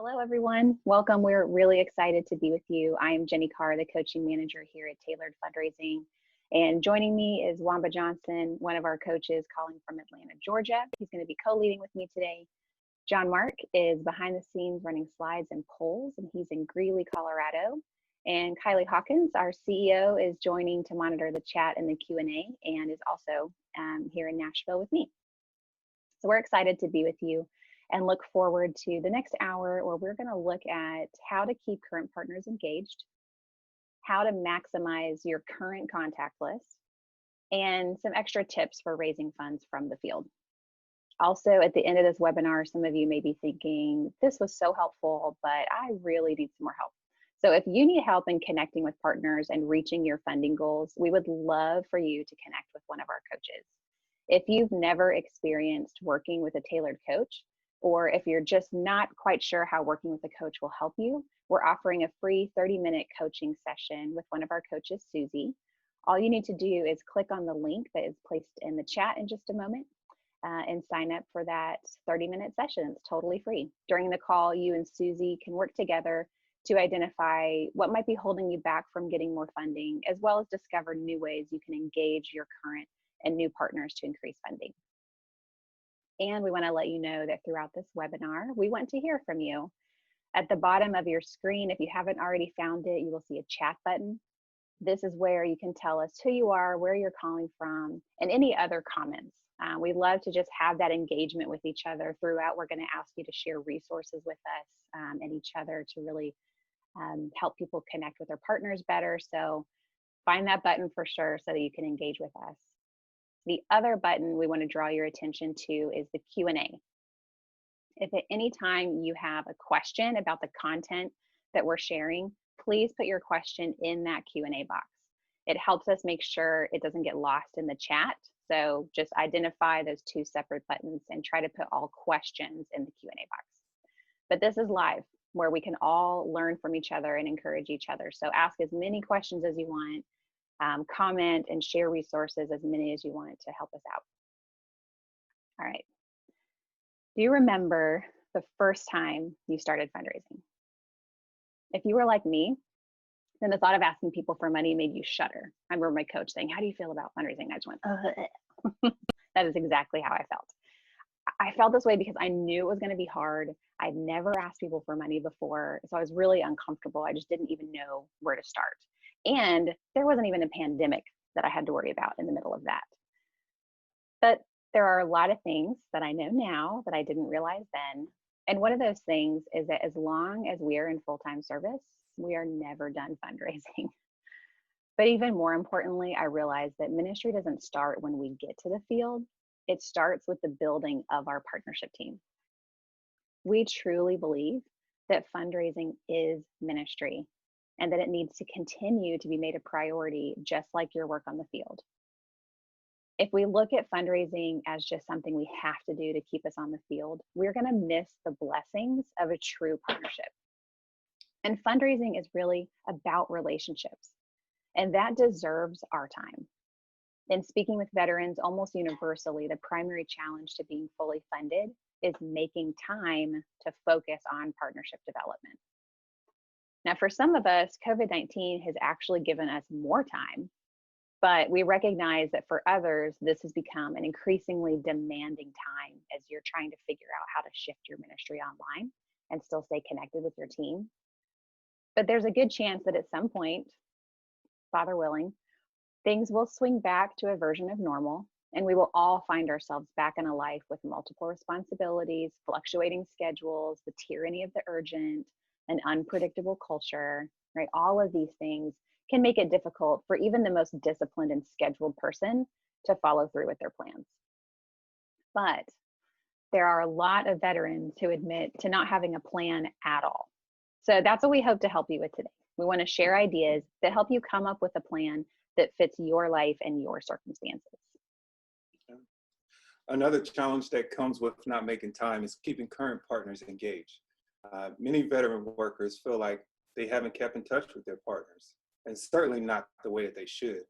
Hello, everyone. Welcome. We're really excited to be with you. I am Jenny Carr, the coaching manager here at Tailored Fundraising. And joining me is Wamba Johnson, one of our coaches calling from Atlanta, Georgia. He's going to be co-leading with me today. John Mark is behind the scenes running slides and polls, and he's in Greeley, Colorado. And Kylie Hawkins, our CEO, is joining to monitor the chat and the Q&A and is also here in Nashville with me. So we're excited to be with you and look forward to the next hour where we're going to look at how to keep current partners engaged, how to maximize your current contact list, and some extra tips for raising funds from the field. Also, at the end of this webinar, some of you may be thinking, this was so helpful, but I really need some more help. So if you need help in connecting with partners and reaching your funding goals, we would love for you to connect with one of our coaches. If you've never experienced working with a tailored coach, or if you're just not quite sure how working with a coach will help you, we're offering a free 30-minute coaching session with one of our coaches, Susie. All you need to do is click on the link that is placed in the chat in just a moment and sign up for that 30-minute session. It's totally free. During the call, you and Susie can work together to identify what might be holding you back from getting more funding, as well as discover new ways you can engage your current and new partners to increase funding. And we want to let you know that throughout this webinar, we want to hear from you. At the bottom of your screen, if you haven't already found it, you will see a chat button. This is where you can tell us who you are, where you're calling from, and any other comments. We love to just have that engagement with each other throughout. We're going to ask you to share resources with us and each other to really help people connect with their partners better. So find that button for sure so that you can engage with us. The other button we want to draw your attention to is the Q&A. If at any time you have a question about the content that we're sharing, please put your question in that Q&A box. It helps us make sure it doesn't get lost in the chat. So just identify those two separate buttons and try to put all questions in the Q&A box. But this is live, where we can all learn from each other and encourage each other. So ask as many questions as you want. Comment and share resources, as many as you want to help us out. All right. Do you remember the first time you started fundraising? If you were like me, then the thought of asking people for money made you shudder. I remember my coach saying, "How do you feel about fundraising?" I just went, ugh. That is exactly how I felt. I felt this way because I knew it was going to be hard. I'd never asked people for money before, so I was really uncomfortable. I just didn't even know where to start. And there wasn't even a pandemic that I had to worry about in the middle of that. But there are a lot of things that I know now that I didn't realize then. And one of those things is that as long as we are in full-time service, we are never done fundraising. But even more importantly, I realized that ministry doesn't start when we get to the field. It starts with the building of our partnership team. We truly believe that fundraising is ministry, and that it needs to continue to be made a priority, just like your work on the field. If we look at fundraising as just something we have to do to keep us on the field, we're going to miss the blessings of a true partnership. And fundraising is really about relationships, and that deserves our time. In speaking with veterans, almost universally, the primary challenge to being fully funded is making time to focus on partnership development. Now, for some of us, COVID-19 has actually given us more time, but we recognize that for others, this has become an increasingly demanding time as you're trying to figure out how to shift your ministry online and still stay connected with your team. But there's a good chance that at some point, Father willing, things will swing back to a version of normal, and we will all find ourselves back in a life with multiple responsibilities, fluctuating schedules, the tyranny of the urgent, an unpredictable culture, right? All of these things can make it difficult for even the most disciplined and scheduled person to follow through with their plans. But there are a lot of veterans who admit to not having a plan at all. So that's what we hope to help you with today. We want to share ideas that help you come up with a plan that fits your life and your circumstances. Another challenge that comes with not making time is keeping current partners engaged. Many veteran workers feel like they haven't kept in touch with their partners, and certainly not the way that they should.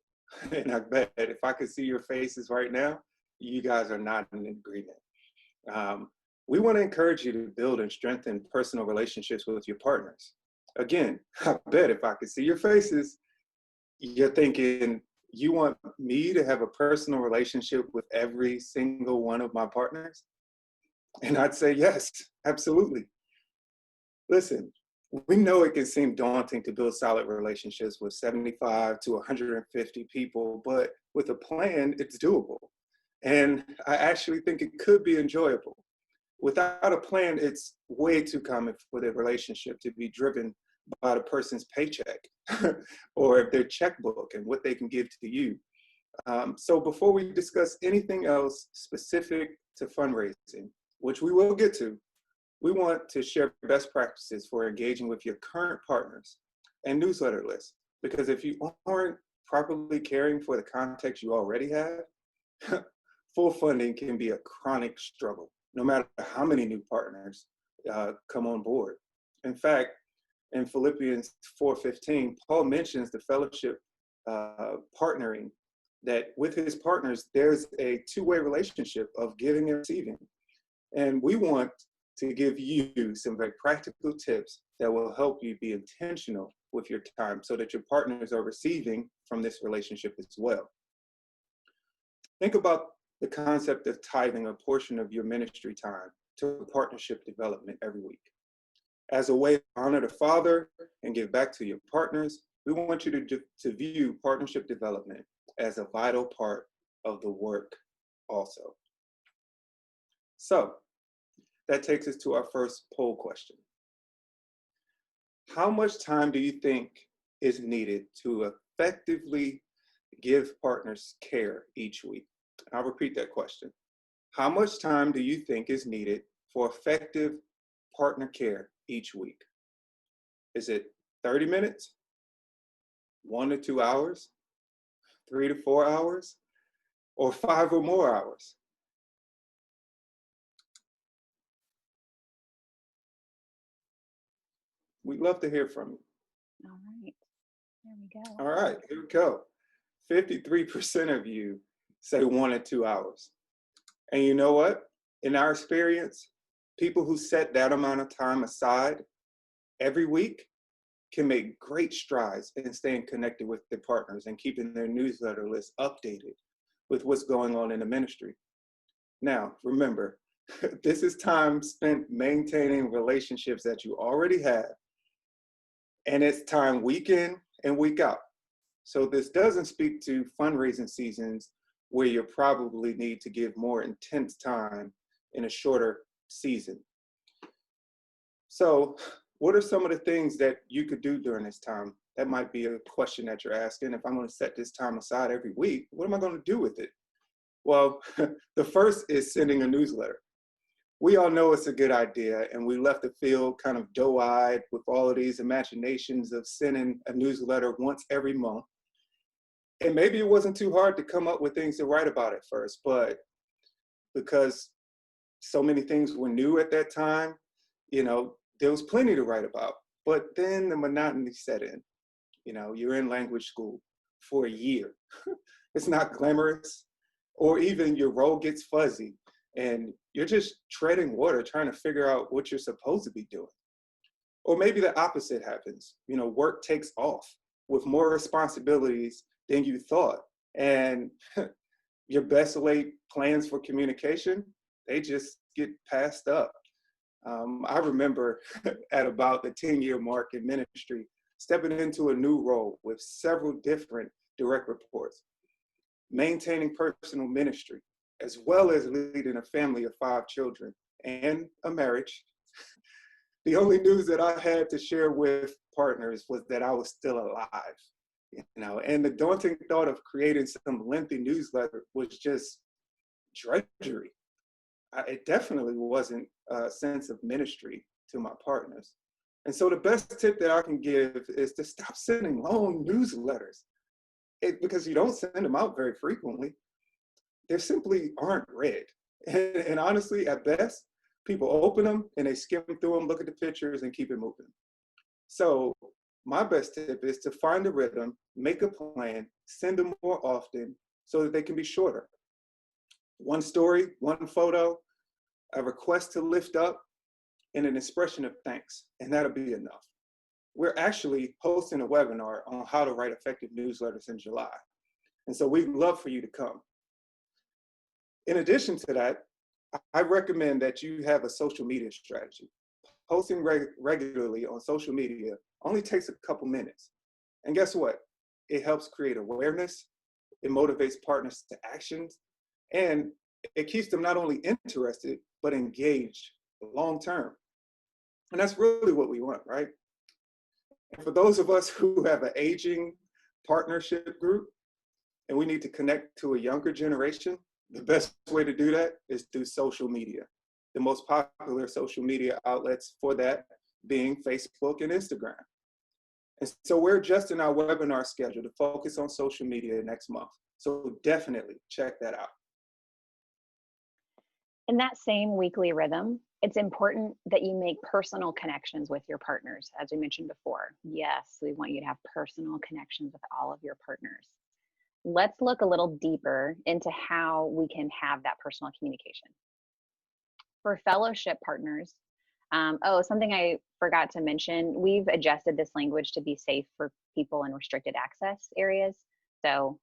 And I bet if I could see your faces right now, you guys are not in agreement. We want to encourage you to build and strengthen personal relationships with your partners. Again, I bet if I could see your faces, you're thinking, you want me to have a personal relationship with every single one of my partners? And I'd say, yes, absolutely. Listen, we know it can seem daunting to build solid relationships with 75 to 150 people, but with a plan, it's doable. And I actually think it could be enjoyable. Without a plan, it's way too common for the relationship to be driven by the person's paycheck or their checkbook and what they can give to you. So before we discuss anything else specific to fundraising, which we will get to, we want to share best practices for engaging with your current partners and newsletter lists. Because if you aren't properly caring for the context you already have, full funding can be a chronic struggle, no matter how many new partners come on board. In fact, in Philippians 4:15, Paul mentions the fellowship partnering, that with his partners, there's a two-way relationship of giving and receiving. And we want to give you some very practical tips that will help you be intentional with your time so that your partners are receiving from this relationship as well. Think about the concept of tithing a portion of your ministry time to partnership development every week. As a way to honor the Father and give back to your partners, we want you to view partnership development as a vital part of the work also. So that takes us to our first poll question. How much time do you think is needed to effectively give partners care each week? I'll repeat that question. How much time do you think is needed for effective partner care each week? Is it 30 minutes, 1 to 2 hours, 3 to 4 hours, or 5 or more hours? We'd love to hear from you. All right, there we go. All right, here we go. 53% of you say 1 to 2 hours. And you know what? In our experience, people who set that amount of time aside every week can make great strides in staying connected with their partners and keeping their newsletter list updated with what's going on in the ministry. Now, remember, this is time spent maintaining relationships that you already have, and it's time week in and week out. So this doesn't speak to fundraising seasons where you probably need to give more intense time in a shorter season. So what are some of the things that you could do during this time? That might be a question that you're asking. If I'm going to set this time aside every week, what am I going to do with it? Well, the first is sending a newsletter. We all know it's a good idea, and we left the field kind of doe-eyed with all of these imaginations of sending a newsletter once every month. And maybe it wasn't too hard to come up with things to write about at first, but because so many things were new at that time, there was plenty to write about. But then the monotony set in. You're in language school for a year. It's not glamorous, or even your role gets fuzzy and you're just treading water trying to figure out what you're supposed to be doing. Or maybe the opposite happens. Work takes off with more responsibilities than you thought. And your best laid plans for communication, they just get passed up. I remember at about the 10-year mark in ministry, stepping into a new role with several different direct reports, maintaining personal ministry, as well as leading a family of 5 children and a marriage. The only news that I had to share with partners was that I was still alive, and the daunting thought of creating some lengthy newsletter was just drudgery. It definitely wasn't a sense of ministry to my partners. And so the best tip that I can give is to stop sending long newsletters, because you don't send them out very frequently. They simply aren't read. And honestly, at best, people open them and they skim through them, look at the pictures, and keep it moving. So my best tip is to find a rhythm, make a plan, send them more often so that they can be shorter. One story, one photo, a request to lift up, and an expression of thanks, and that'll be enough. We're actually hosting a webinar on how to write effective newsletters in July. And so we'd love for you to come. In addition to that, I recommend that you have a social media strategy. Posting regularly on social media only takes a couple minutes. And guess what? It helps create awareness, it motivates partners to actions, and it keeps them not only interested, but engaged long term. And that's really what we want, right? And for those of us who have an aging partnership group and we need to connect to a younger generation, the best way to do that is through social media. The most popular social media outlets for that being Facebook and Instagram. And so we're adjusting our webinar schedule to focus on social media next month. So definitely check that out. In that same weekly rhythm, it's important that you make personal connections with your partners. As we mentioned before, yes, we want you to have personal connections with all of your partners. Let's look a little deeper into how we can have that personal communication. For fellowship partners, something I forgot to mention, we've adjusted this language to be safe for people in restricted access areas. So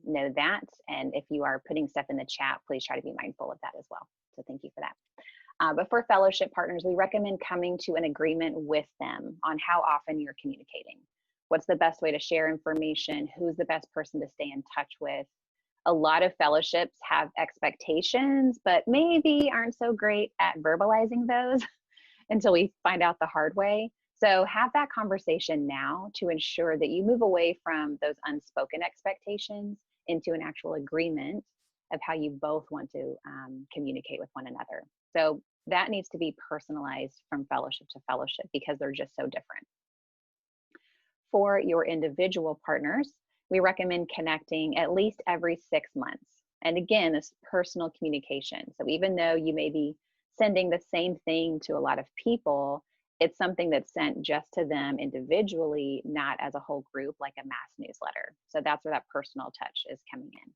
know that. And if you are putting stuff in the chat, please try to be mindful of that as well. So thank you for that. But for fellowship partners, we recommend coming to an agreement with them on how often you're communicating. What's the best way to share information? Who's the best person to stay in touch with? A lot of fellowships have expectations, but maybe aren't so great at verbalizing those until we find out the hard way. So have that conversation now to ensure that you move away from those unspoken expectations into an actual agreement of how you both want to communicate with one another. So that needs to be personalized from fellowship to fellowship because they're just so different. For your individual partners, we recommend connecting at least every 6 months. And again, this personal communication. So even though you may be sending the same thing to a lot of people, it's something that's sent just to them individually, not as a whole group like a mass newsletter. So that's where that personal touch is coming in.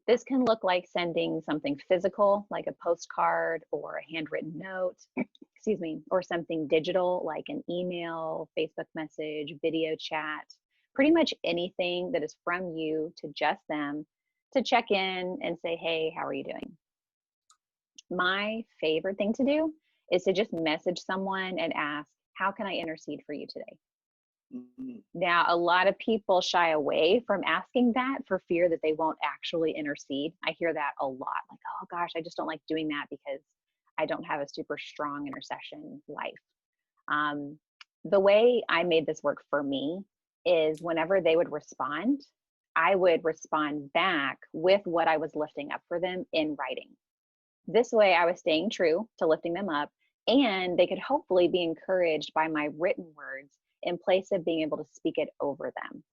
This can look like sending something physical, like a postcard or a handwritten note, excuse me, or something digital like an email, Facebook message, video chat, pretty much anything that is from you to just them to check in and say, hey, how are you doing? My favorite thing to do is to just message someone and ask, how can I intercede for you today? Mm-hmm. Now, a lot of people shy away from asking that for fear that they won't actually intercede. I hear that a lot, like, oh gosh, I just don't like doing that because I don't have a super strong intercession life. The way I made this work for me is whenever they would respond, I would respond back with what I was lifting up for them in writing. This way I was staying true to lifting them up, and they could hopefully be encouraged by my written words in place of being able to speak it over them.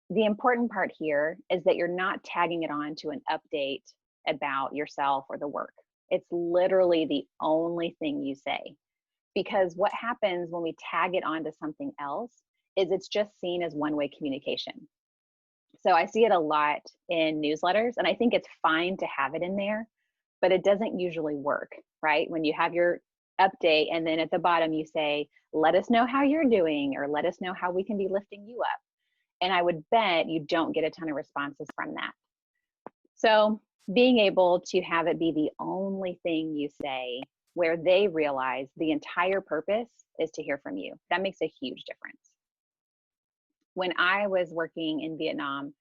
The important part here is that you're not tagging it on to an update about yourself or the work. It's literally the only thing you say. Because what happens when we tag it onto something else is it's just seen as one-way communication. So I see it a lot in newsletters, and I think it's fine to have it in there, but it doesn't usually work, right? When you have your update and then at the bottom you say, let us know how you're doing, or let us know how we can be lifting you up. And I would bet you don't get a ton of responses from that. So being able to have it be the only thing you say where they realize the entire purpose is to hear from you, that makes a huge difference. When I was working in Vietnam,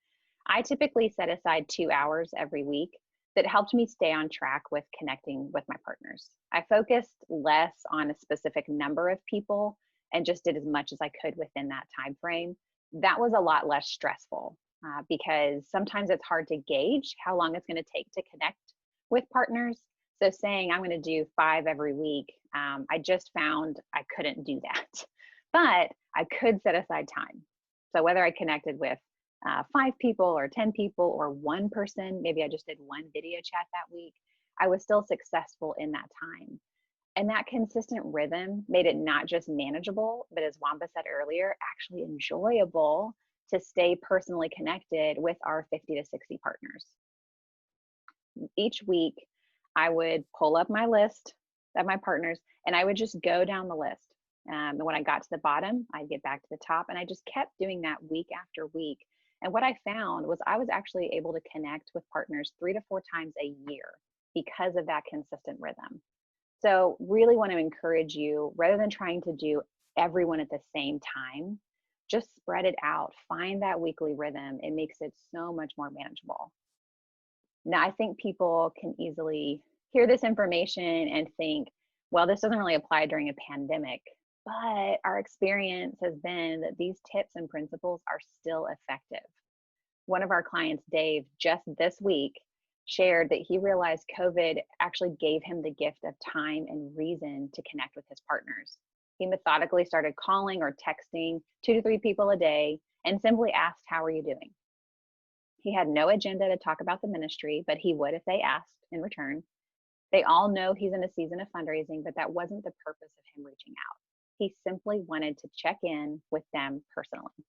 I typically set aside 2 hours every week that helped me stay on track with connecting with my partners. I focused less on a specific number of people and just did as much as I could within that time frame. That was a lot less stressful because sometimes it's hard to gauge how long it's going to take to connect with partners. So saying I'm going to do 5 every week, I just found I couldn't do that, but I could set aside time. So whether I connected with 5 people or 10 people or 1 person, maybe I just did 1 video chat that week, I was still successful in that time. And that consistent rhythm made it not just manageable, but as Wamba said earlier, actually enjoyable to stay personally connected with our 50 to 60 partners. Each week, I would pull up my list of my partners and I would just go down the list. And when I got to the bottom, I'd get back to the top. And I just kept doing that week after week. And what I found was I was actually able to connect with partners 3 to 4 times a year because of that consistent rhythm. So really want to encourage you, rather than trying to do everyone at the same time, just spread it out. Find that weekly rhythm. It makes it so much more manageable. Now, I think people can easily hear this information and think, well, this doesn't really apply during a pandemic. But our experience has been that these tips and principles are still effective. One of our clients, Dave, just this week shared that he realized COVID actually gave him the gift of time and reason to connect with his partners. He methodically started calling or texting 2 to 3 people a day and simply asked, "How are you doing?" He had no agenda to talk about the ministry, but he would if they asked in return. They all know he's in a season of fundraising, but that wasn't the purpose of him reaching out. He simply wanted to check in with them personally.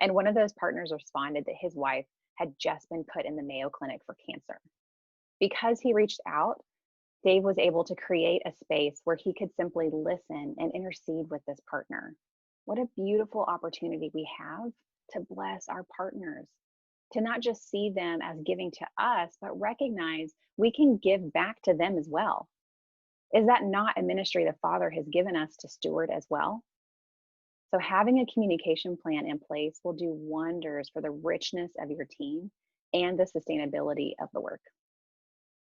And one of those partners responded that his wife had just been put in the Mayo Clinic for cancer. Because he reached out, Dave was able to create a space where he could simply listen and intercede with this partner. What a beautiful opportunity we have to bless our partners, to not just see them as giving to us, but recognize we can give back to them as well. Is that not a ministry the Father has given us to steward as well? So having a communication plan in place will do wonders for the richness of your team and the sustainability of the work.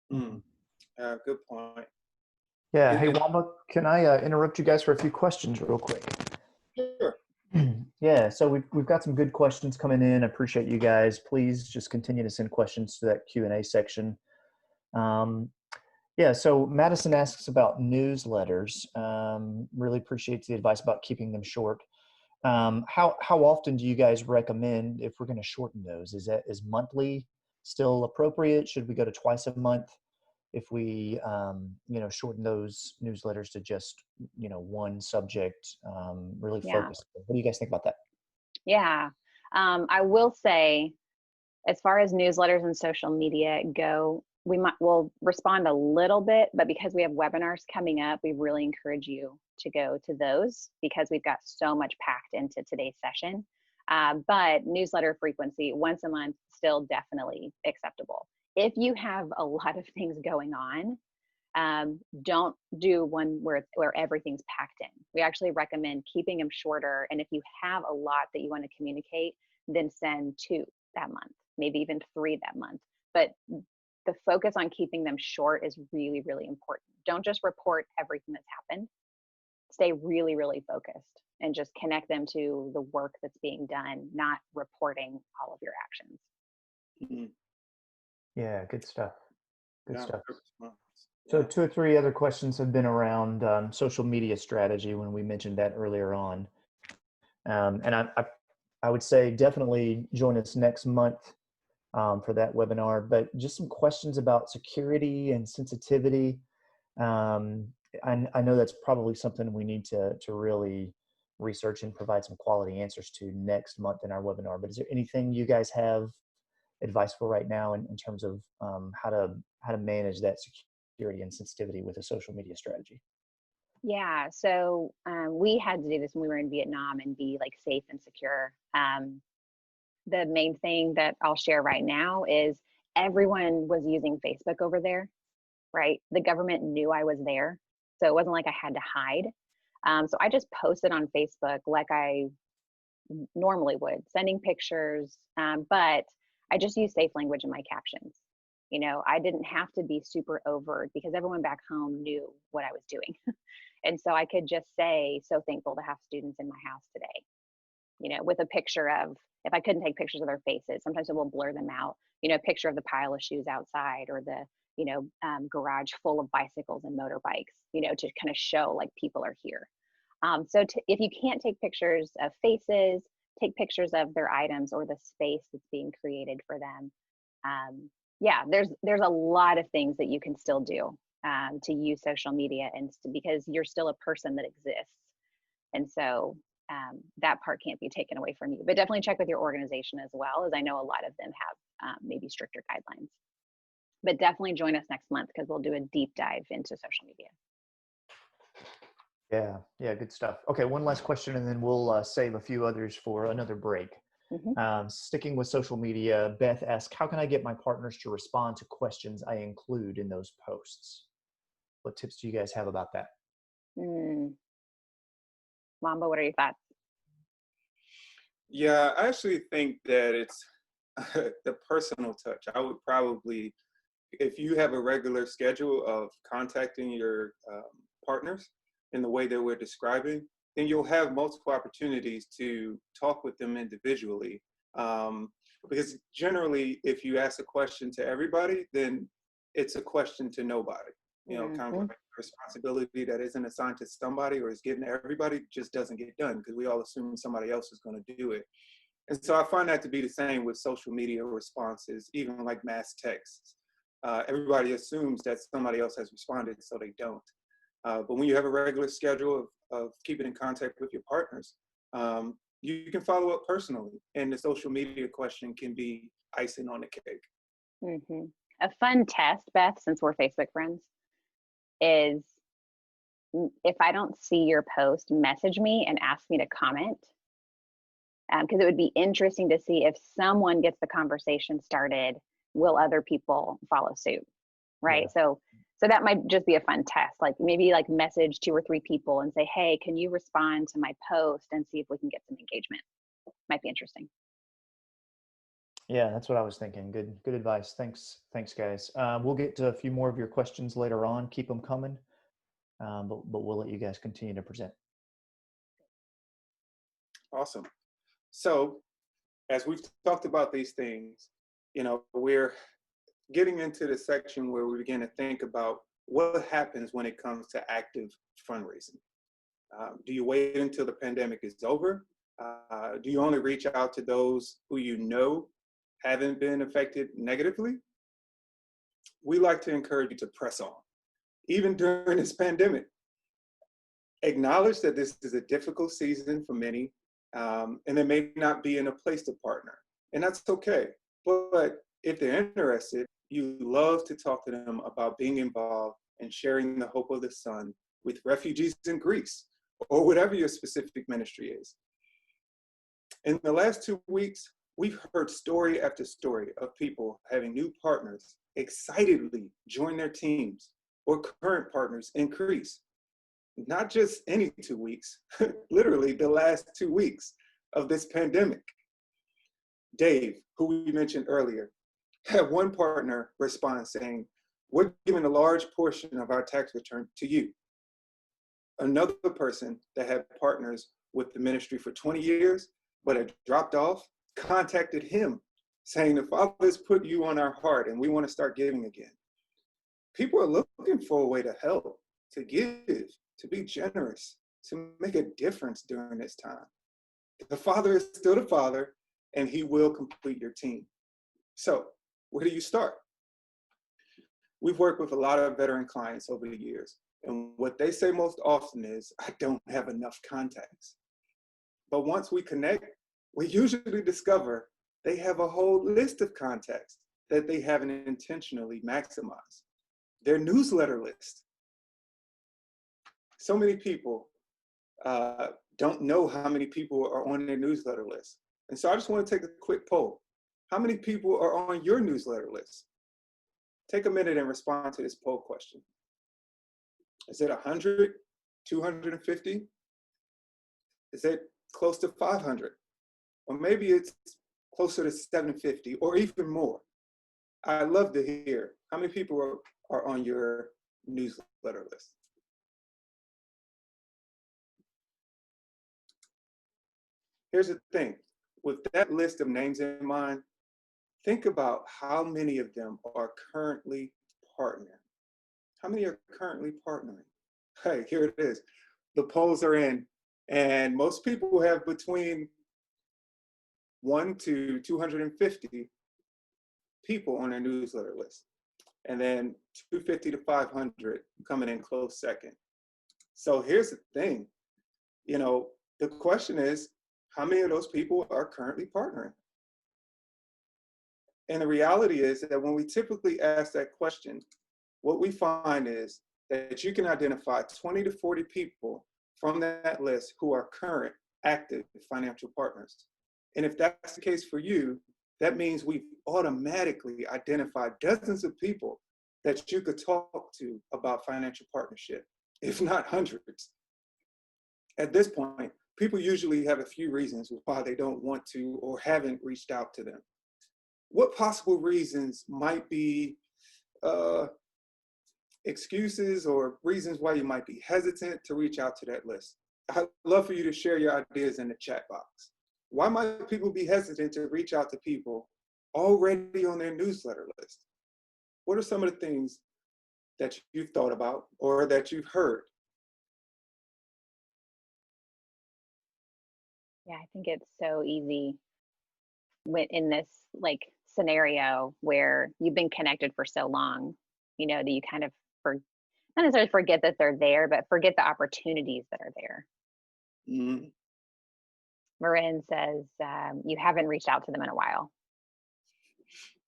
Good point. Yeah. Hey, Wamba, can I interrupt you guys for a few questions real quick? Sure. Yeah. So we've got some good questions coming in. I appreciate you guys. Please just continue to send questions to that Q&A section. Yeah. So Madison asks about newsletters. Really appreciates the advice about keeping them short. How often do you guys recommend if we're going to shorten those? Is monthly still appropriate? Should we go to twice a month if we shorten those newsletters to just one subject, really focus? What do you guys think about that? Yeah, I will say, as far as newsletters and social media go, we'll respond a little bit, but because we have webinars coming up, we really encourage you to go to those because we've got so much packed into today's session. But newsletter frequency, once a month, still definitely acceptable. If you have a lot of things going on, don't do one where everything's packed in. We actually recommend keeping them shorter. And if you have a lot that you want to communicate, then send 2 that month, maybe even 3 that month. But the focus on keeping them short is really, really important. Don't just report everything that's happened. Stay really, really focused and just connect them to the work that's being done, not reporting all of your actions. Mm-hmm. Yeah, good stuff. Good stuff. Yeah. So 2 or 3 other questions have been around social media strategy when we mentioned that earlier on. And I would say definitely join us next month for that webinar, but just some questions about security and sensitivity. I know that's probably something we need to really research and provide some quality answers to next month in our webinar. But is there anything you guys have advice for right now in terms of how to manage that security and sensitivity with a social media strategy? Yeah, so we had to do this when we were in Vietnam and be like safe and secure. The main thing that I'll share right now is everyone was using Facebook over there, right? The government knew I was there, so it wasn't like I had to hide. So I just posted on Facebook like I normally would, sending pictures, but I just used safe language in my captions. I didn't have to be super overt because everyone back home knew what I was doing. And so I could just say, so thankful to have students in my house today, with a picture of, if I couldn't take pictures of their faces, sometimes it will blur them out, a picture of the pile of shoes outside or the, garage full of bicycles and motorbikes, to kind of show like people are here. So if you can't take pictures of faces, take pictures of their items or the space that's being created for them. There's a lot of things that you can still do to use social media and because you're still a person that exists. And so that part can't be taken away from you, but definitely check with your organization as well, as I know a lot of them have maybe stricter guidelines. But definitely join us next month because we'll do a deep dive into social media. Yeah, good stuff. Okay, one last question, and then we'll save a few others for another break. Sticking with social media, Beth asks, how can I get my partners to respond to questions I include in those posts? What tips do you guys have about that? Wamba, what are your thoughts? Yeah, I actually think that it's the personal touch. I would probably, if you have a regular schedule of contacting your partners in the way that we're describing, then you'll have multiple opportunities to talk with them individually. Because generally, if you ask a question to everybody, then it's a question to nobody. You know, kind of like responsibility that isn't assigned to somebody or is given to everybody just doesn't get done because we all assume somebody else is going to do it. And so I find that to be the same with social media responses, even like mass texts. Everybody assumes that somebody else has responded, so they don't. But when you have a regular schedule of keeping in contact with your partners, you can follow up personally, and the social media question can be icing on the cake. A fun test, Beth, since we're Facebook friends, is if I don't see your post, message me and ask me to comment. Because it would be interesting to see if someone gets the conversation started, will other people follow suit, right? Yeah. So that might just be a fun test. Like maybe like message 2 or 3 people and say, hey, can you respond to my post and see if we can get some engagement? Might be interesting. Yeah, that's what I was thinking. Good advice. Thanks, guys. We'll get to a few more of your questions later on. Keep them coming, but we'll let you guys continue to present. Awesome. So, as we've talked about these things, you know, we're getting into the section where we begin to think about what happens when it comes to active fundraising. Do you wait until the pandemic is over? Do you only reach out to those who you know haven't been affected negatively? We like to encourage you to press on, even during this pandemic. Acknowledge that this is a difficult season for many, and they may not be in a place to partner, and that's okay. But if they're interested, you love to talk to them about being involved and sharing the hope of the Son with refugees in Greece, or whatever your specific ministry is. In the last 2 weeks, we've heard story after story of people having new partners excitedly join their teams or current partners increase. Not just any 2 weeks, literally the last 2 weeks of this pandemic. Dave, who we mentioned earlier, had one partner respond saying, we're giving a large portion of our tax return to you. Another person that had partners with the ministry for 20 years, but had dropped off, contacted him saying, the Father's put you on our heart and we want to start giving again. People are looking for a way to help, to give, to be generous, to make a difference during this time. The Father is still the Father, and he will complete your team. So where do you start? We've worked with a lot of veteran clients over the years, and what they say most often is, I don't have enough contacts. But once we connect, we usually discover they have a whole list of contacts that they haven't intentionally maximized. Their newsletter list. So many people don't know how many people are on their newsletter list. And so I just want to take a quick poll. How many people are on your newsletter list? Take a minute and respond to this poll question. Is it 100, 250? Is it close to 500? Or maybe it's closer to 750 or even more. I'd love to hear how many people are on your newsletter list. Here's the thing, with that list of names in mind, think about how many of them are currently partnering. How many are currently partnering? Hey, here it is. The polls are in, and most people have between 1 to 250 people on their newsletter list, and then 250 to 500 coming in close second. So here's the thing, you know, the question is, how many of those people are currently partnering? And the reality is that when we typically ask that question, what we find is that you can identify 20 to 40 people from that list who are current, active financial partners. And if that's the case for you, that means we've automatically identified dozens of people that you could talk to about financial partnership, if not hundreds. At this point, people usually have a few reasons why they don't want to or haven't reached out to them. What possible reasons might be excuses or reasons why you might be hesitant to reach out to that list? I'd love for you to share your ideas in the chat box. Why might people be hesitant to reach out to people already on their newsletter list? What are some of the things that you've thought about or that you've heard? Yeah, I think it's so easy in this like scenario where you've been connected for so long, that you kind of not necessarily forget that they're there, but forget the opportunities that are there. Mm. Marin says, you haven't reached out to them in a while.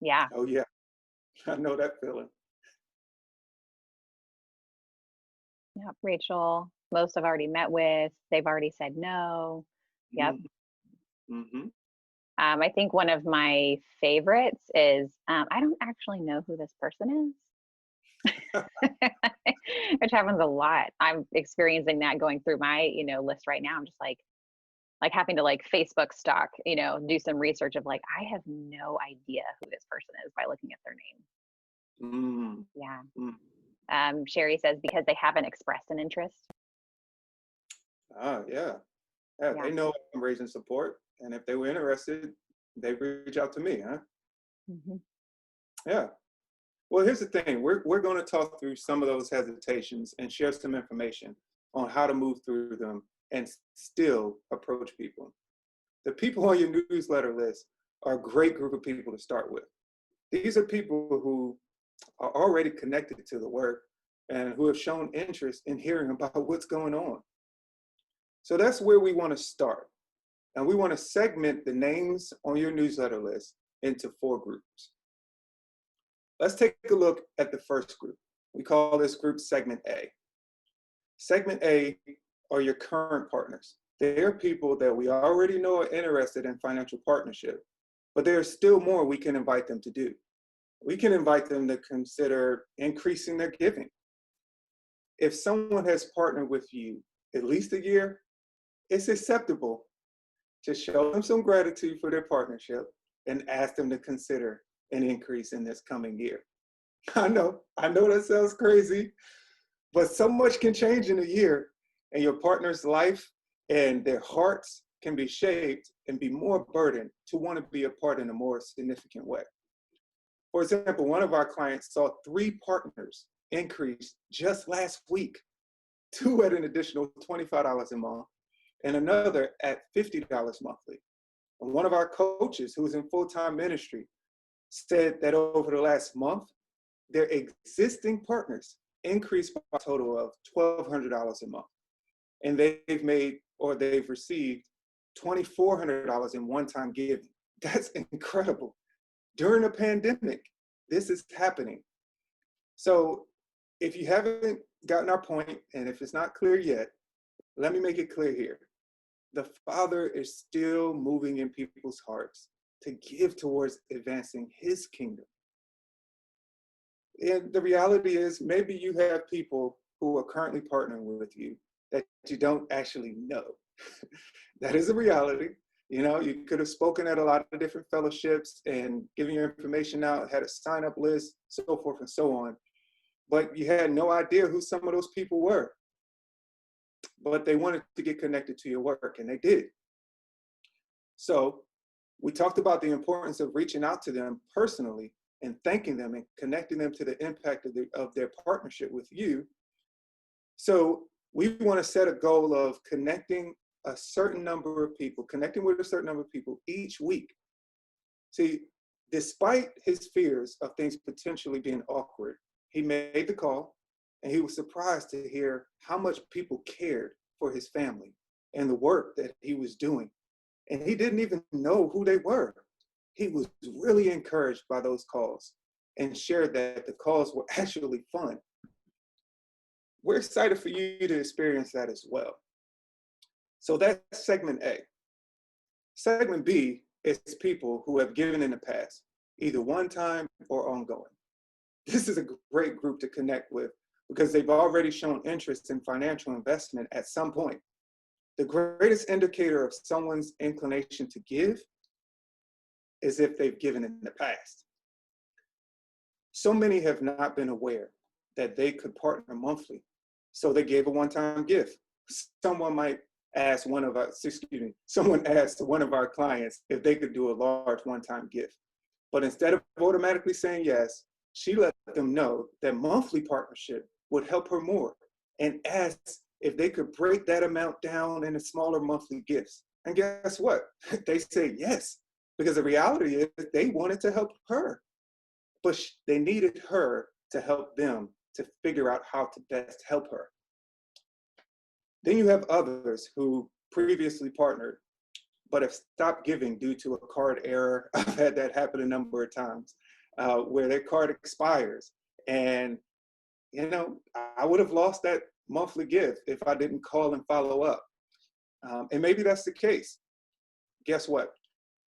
Yeah. Oh yeah, I know that feeling. Yeah. Rachel, most I've already met with, they've already said no. Yep. Mm-hmm. I think one of my favorites is, I don't actually know who this person is, which happens a lot. I'm experiencing that going through my, list right now. I'm just like having to Facebook stalk, do some research of I have no idea who this person is by looking at their name. Mm. Yeah. Mm. Sherry says because they haven't expressed an interest. Yeah. They know I'm raising support, and if they were interested, they'd reach out to me, huh? Mm-hmm. Yeah. Well, here's the thing. We're going to talk through some of those hesitations and share some information on how to move through them and still approach people. The people on your newsletter list are a great group of people to start with. These are people who are already connected to the work and who have shown interest in hearing about what's going on. So that's where we want to start. And we want to segment the names on your newsletter list into 4 groups. Let's take a look at the first group. We call this group Segment A. Segment A are your current partners. They're people that we already know are interested in financial partnership, but there's still more we can invite them to do. We can invite them to consider increasing their giving. If someone has partnered with you at least a year, it's acceptable to show them some gratitude for their partnership and ask them to consider an increase in this coming year. I know that sounds crazy, but so much can change in a year, and your partner's life and their hearts can be shaped and be more burdened to want to be a part in a more significant way. For example, one of our clients saw 3 partners increase just last week, 2 at an additional $25 a month, and another at $50 monthly. And one of our coaches who's in full-time ministry said that over the last month, their existing partners increased by a total of $1,200 a month. And they've received $2,400 in one-time giving. That's incredible. During a pandemic, this is happening. So if you haven't gotten our point, and if it's not clear yet, let me make it clear here. The Father is still moving in people's hearts to give towards advancing his kingdom. And the reality is maybe you have people who are currently partnering with you that you don't actually know. That is a reality. You could have spoken at a lot of different fellowships and given your information out, had a sign-up list, so forth and so on. But you had no idea who some of those people were. But they wanted to get connected to your work, and they did. So we talked about the importance of reaching out to them personally and thanking them and connecting them to the impact of their partnership with you. So we want to set a goal of connecting with a certain number of people each week. See, despite his fears of things potentially being awkward, he made the call, and he was surprised to hear how much people cared for his family and the work that he was doing. And he didn't even know who they were. he was really encouraged by those calls and shared that the calls were actually fun. We're excited for you to experience that as well. So that's segment A. Segment B is people who have given in the past, either one time or ongoing. This is a great group to connect with because they've already shown interest in financial investment at some point. The greatest indicator of someone's inclination to give is if they've given in the past. So many have not been aware that they could partner monthly, so they gave a one-time gift. Someone asked one of our clients if they could do a large one-time gift. But instead of automatically saying yes, she let them know that monthly partnership would help her more and asked if they could break that amount down into smaller monthly gifts. And guess what? They said yes, because the reality is they wanted to help her, but they needed her to help them to figure out how to best help her. Then you have others who previously partnered, but have stopped giving due to a card error. I've had that happen a number of times, where their card expires. And, I would have lost that monthly gift if I didn't call and follow up. And maybe that's the case. Guess what?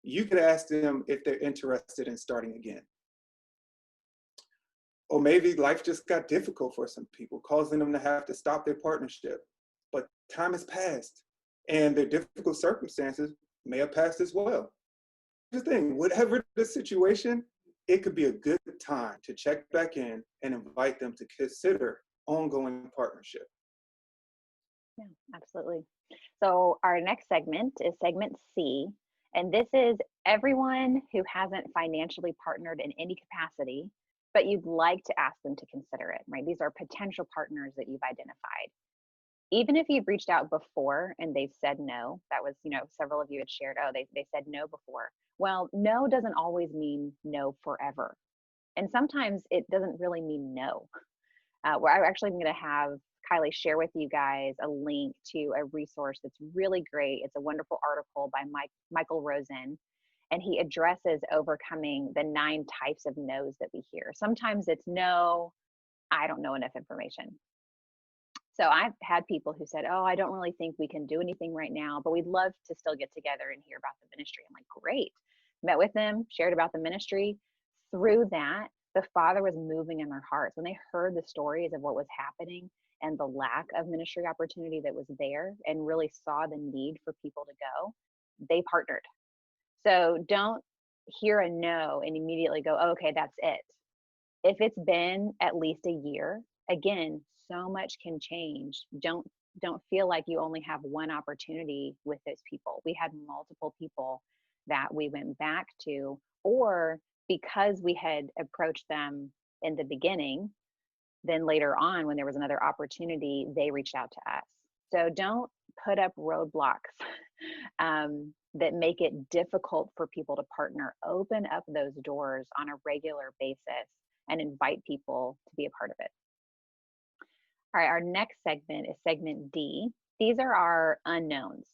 You could ask them if they're interested in starting again. Or maybe life just got difficult for some people, causing them to have to stop their partnership. But time has passed, and their difficult circumstances may have passed as well. Here's the thing, whatever the situation, it could be a good time to check back in and invite them to consider ongoing partnership. Yeah, absolutely. So our next segment is segment C, and this is everyone who hasn't financially partnered in any capacity, but you'd like to ask them to consider it, right? These are potential partners that you've identified. Even if you've reached out before and they've said no, that was, several of you had shared, oh, they said no before. Well, no doesn't always mean no forever. And sometimes it doesn't really mean no. Where I'm actually going to have Kylie share with you guys a link to a resource that's really great. It's a wonderful article by Michael Rosen, and he addresses overcoming the 9 types of no's that we hear. Sometimes it's no, I don't know enough information. So I've had people who said, oh, I don't really think we can do anything right now, but we'd love to still get together and hear about the ministry. I'm like, great. Met with them, shared about the ministry. Through that, the Father was moving in their hearts. When they heard the stories of what was happening and the lack of ministry opportunity that was there and really saw the need for people to go, they partnered. So don't hear a no and immediately go, oh, okay, that's it. If it's been at least a year, again, so much can change. Don't feel like you only have one opportunity with those people. We had multiple people that we went back to, or because we had approached them in the beginning, then later on when there was another opportunity, they reached out to us. So don't put up roadblocks that make it difficult for people to partner. Open up those doors on a regular basis and invite people to be a part of it. All right, our next segment is segment D. These are our unknowns.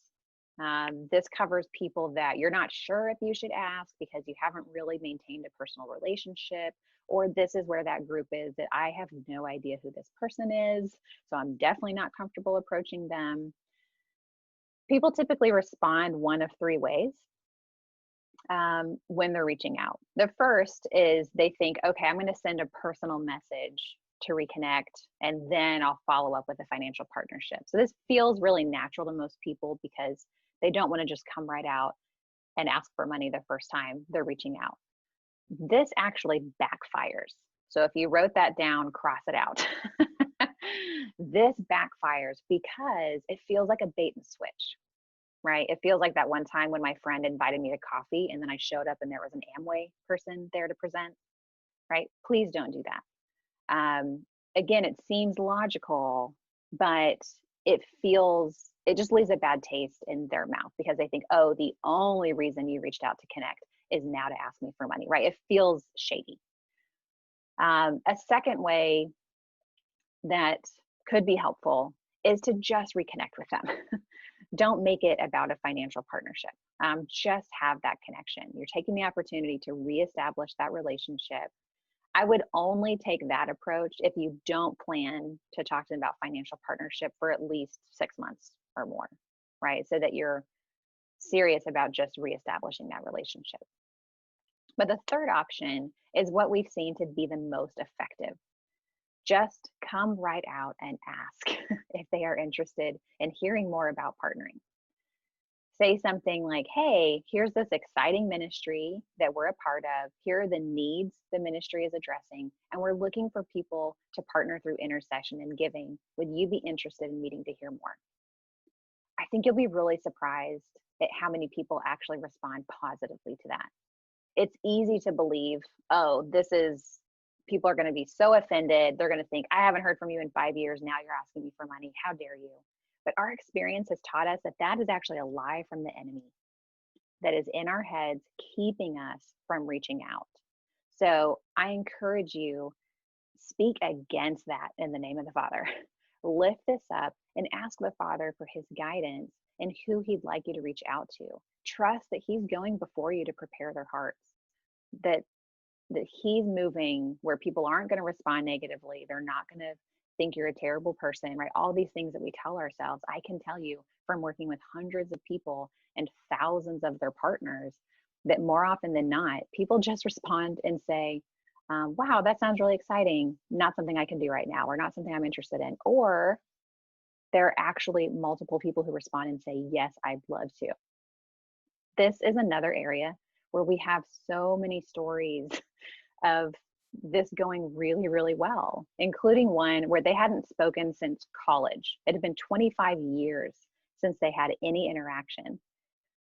This covers people that you're not sure if you should ask because you haven't really maintained a personal relationship, or this is where that group is that I have no idea who this person is, so I'm definitely not comfortable approaching them. People typically respond one of 3 ways when they're reaching out. The first is they think, okay, I'm going to send a personal message to reconnect, and then I'll follow up with a financial partnership. So this feels really natural to most people because they don't want to just come right out and ask for money the first time they're reaching out. This actually backfires. So if you wrote that down, cross it out. This backfires because it feels like a bait and switch, right? It feels like that one time when my friend invited me to coffee and then I showed up and there was an Amway person there to present, right? Please don't do that. Again, it seems logical, but it just leaves a bad taste in their mouth because they think, oh, the only reason you reached out to connect is now to ask me for money, right? It feels shady. A second way that could be helpful is to just reconnect with them. Don't make it about a financial partnership. Just have that connection. You're taking the opportunity to reestablish that relationship. I would only take that approach if you don't plan to talk to them about financial partnership for at least 6 months or more, right? So that you're serious about just reestablishing that relationship. But the third option is what we've seen to be the most effective. Just come right out and ask if they are interested in hearing more about partnering. Say something like, hey, here's this exciting ministry that we're a part of. Here are the needs the ministry is addressing, and we're looking for people to partner through intercession and giving. Would you be interested in meeting to hear more? I think you'll be really surprised at how many people actually respond positively to that. It's easy to believe, oh, people are going to be so offended. They're going to think, I haven't heard from you in 5 years. Now you're asking me for money. How dare you? But our experience has taught us that that is actually a lie from the enemy that is in our heads, keeping us from reaching out. So I encourage you, speak against that in the name of the Father. Lift this up and ask the Father for his guidance and who he'd like you to reach out to. Trust that he's going before you to prepare their hearts, that he's moving where people aren't going to respond negatively. They're not going to think you're a terrible person, right? All these things that we tell ourselves. I can tell you from working with hundreds of people and thousands of their partners that more often than not, people just respond and say, wow, that sounds really exciting. Not something I can do right now, or not something I'm interested in. Or there are actually multiple people who respond and say, yes, I'd love to. This is another area where we have so many stories of this going really, really well, including one where they hadn't spoken since college. It had been 25 years since they had any interaction.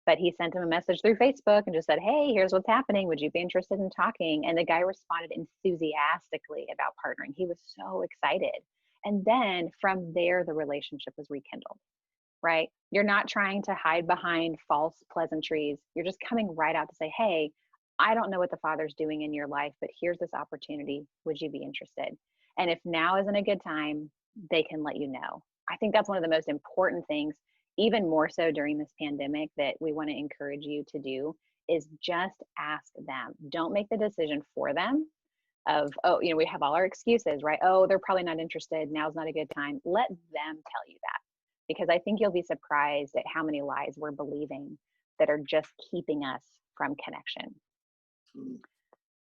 But he sent him a message through Facebook and just said, hey, here's what's happening. Would you be interested in talking? And the guy responded enthusiastically about partnering. He was so excited. And then from there, the relationship was rekindled, right? You're not trying to hide behind false pleasantries. You're just coming right out to say, hey, I don't know what the Father's doing in your life, but here's this opportunity. Would you be interested? And if now isn't a good time, they can let you know. I think that's one of the most important things, even more so during this pandemic, that we want to encourage you to do is just ask them. Don't make the decision for them of, oh, we have all our excuses, right? Oh, they're probably not interested. Now's not a good time. Let them tell you that, because I think you'll be surprised at how many lies we're believing that are just keeping us from connection.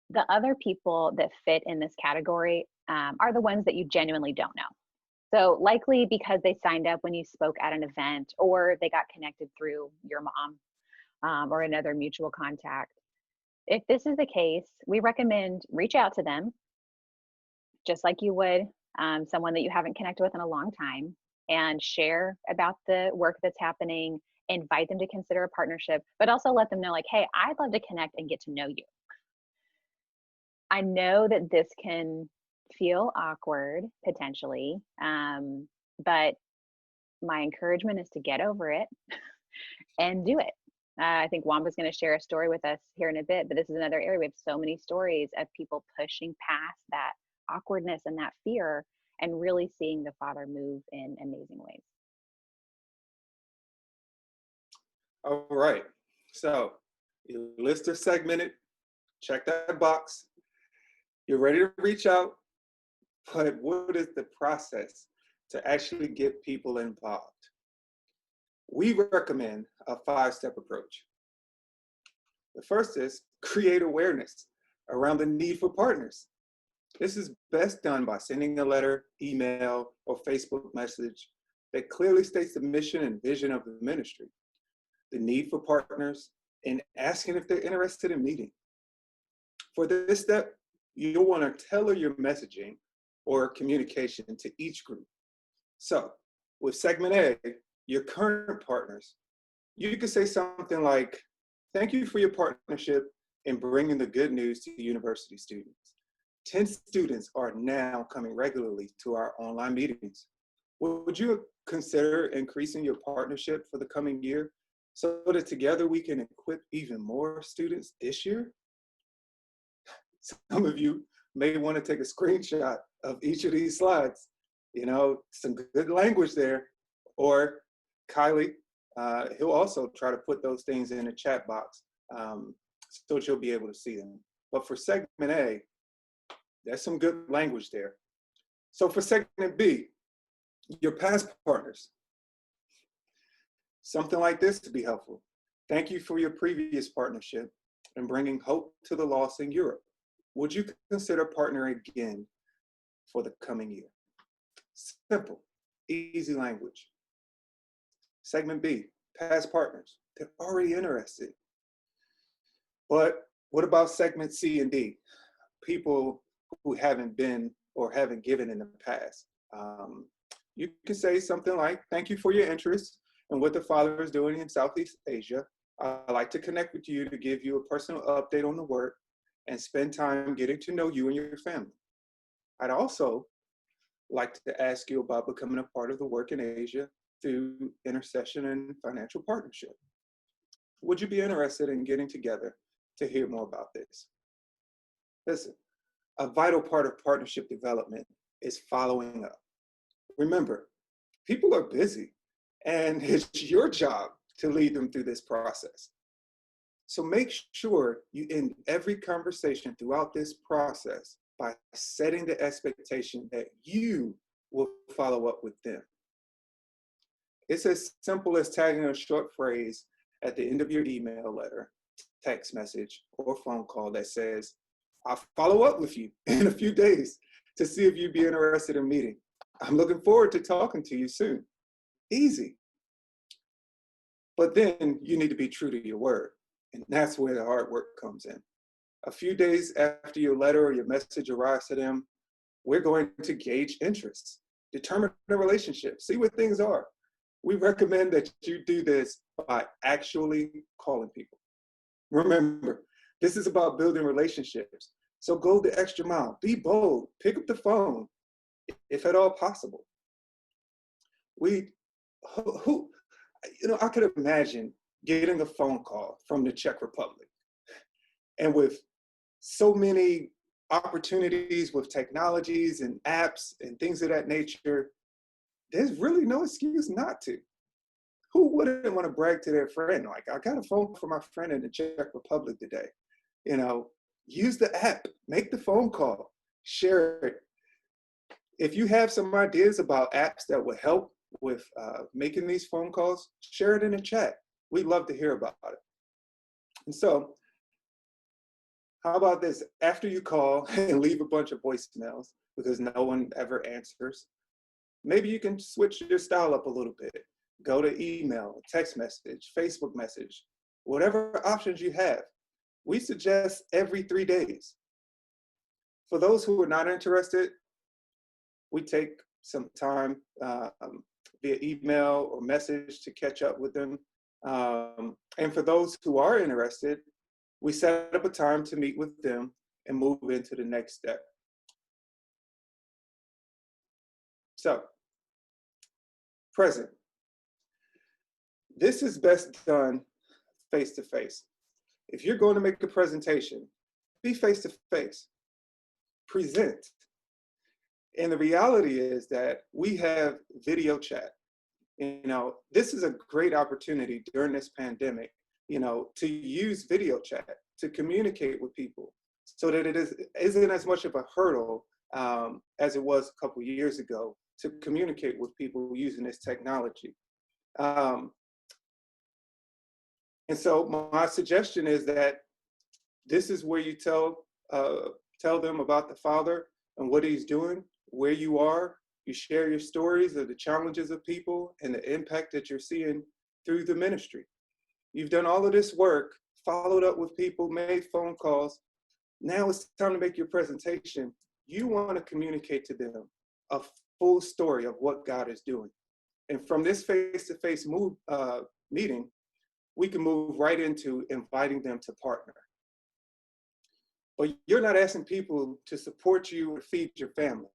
The other people that fit in this category are the ones that you genuinely don't know. So likely because they signed up when you spoke at an event, or they got connected through your mom or another mutual contact. If this is the case, we recommend reach out to them just like you would someone that you haven't connected with in a long time, and share about the work that's happening, invite them to consider a partnership, but also let them know, like, hey, I'd love to connect and get to know you. I know that this can feel awkward potentially, but my encouragement is to get over it and do it. I think Wamba's going to share a story with us here in a bit, but this is another area. We have so many stories of people pushing past that awkwardness and that fear and really seeing the Father move in amazing ways. All right. So your list is segmented. Check that box. You're ready to reach out. But what is the process to actually get people involved? We recommend a 5-step approach. The first is create awareness around the need for partners. This is best done by sending a letter, email, or Facebook message that clearly states the mission and vision of the ministry, the need for partners, and asking if they're interested in meeting. For this step, you'll want to tailor your messaging or communication to each group. So with segment A, your current partners, you could say something like, thank you for your partnership in bringing the good news to university students. 10 students are now coming regularly to our online meetings. Would you consider increasing your partnership for the coming year so that together we can equip even more students this year? Some of you may want to take a screenshot of each of these slides. Some good language there. Or Kylie, He'll also try to put those things in the chat box so that you'll be able to see them. But for segment A, there's some good language there. So for segment B, your past partners, something like this to be helpful. Thank you for your previous partnership and bringing hope to the lost in Europe. Would you consider partnering again for the coming year? Simple, easy language. Segment B, past partners. They're already interested. But what about segment C and D? People who haven't been or haven't given in the past. You can say something like, thank you for your interest in what the Father is doing in Southeast Asia. I'd like to connect with you to give you a personal update on the work and spend time getting to know you and your family. I'd also like to ask you about becoming a part of the work in Asia through intercession and financial partnership. Would you be interested in getting together to hear more about this? Listen, a vital part of partnership development is following up. Remember, people are busy, and it's your job to lead them through this process. So make sure you end every conversation throughout this process by setting the expectation that you will follow up with them. It's as simple as tagging a short phrase at the end of your email letter, text message, or phone call that says, I'll follow up with you in a few days to see if you'd be interested in meeting. I'm looking forward to talking to you soon. Easy. But then you need to be true to your word. And that's where the hard work comes in. A few days after your letter or your message arrives to them, we're going to gauge interest, determine the relationship, see what things are. We recommend that you do this by actually calling people. Remember, this is about building relationships. So go the extra mile, be bold, pick up the phone, if at all possible. I could imagine getting a phone call from the Czech Republic. And with so many opportunities with technologies and apps and things of that nature, there's really no excuse not to. Who wouldn't want to brag to their friend? Like, I got a phone from my friend in the Czech Republic today. Use the app, make the phone call, share it. If you have some ideas about apps that would help with making these phone calls, share it in the chat. We'd love to hear about it. And so, how about this? After you call and leave a bunch of voicemails, because no one ever answers, maybe you can switch your style up a little bit. Go to email, text message, Facebook message, whatever options you have. We suggest every 3 days. For those who are not interested, we take some time via email or message to catch up with them. And for those who are interested, we set up a time to meet with them and move into the next step. So, present. This is best done face-to-face. If you're going to make a presentation, be face-to-face. Present. And the reality is that we have video chat. This is a great opportunity during this pandemic, to use video chat to communicate with people so that it isn't as much of a hurdle as it was a couple of years ago to communicate with people using this technology. And so my suggestion is that this is where you tell them about the Father and what he's doing, where you are. You share your stories of the challenges of people and the impact that you're seeing through the ministry. You've done all of this work, followed up with people, made phone calls. Now it's time to make your presentation. You want to communicate to them a full story of what God is doing. And from this face-to-face meeting, we can move right into inviting them to partner. But you're not asking people to support you or feed your family.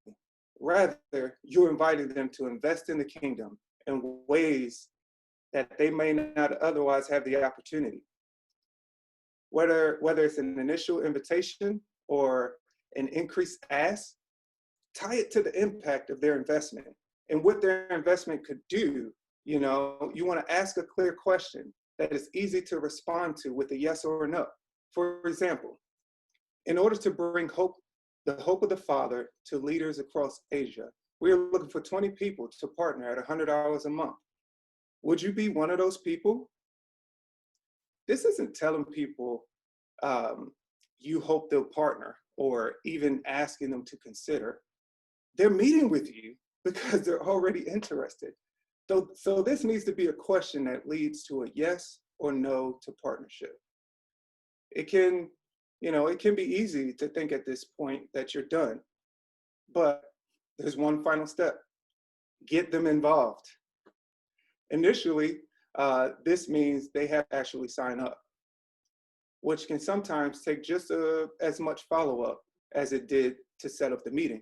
Rather, you're inviting them to invest in the kingdom in ways that they may not otherwise have the opportunity. Whether it's an initial invitation or an increased ask, tie it to the impact of their investment and what their investment could do You know, you want to ask a clear question that is easy to respond to with a yes or a no. For example, in order to bring hope, the hope of the Father to leaders across Asia, we are looking for 20 people to partner at $100 a month. Would you be one of those people? This isn't telling people you hope they'll partner or even asking them to consider. They're meeting with you because they're already interested. So this needs to be a question that leads to a yes or no to partnership. It can, it can be easy to think at this point that you're done, but there's one final step. Get them involved. Initially, this means they have to actually sign up, which can sometimes take just as much follow-up as it did to set up the meeting.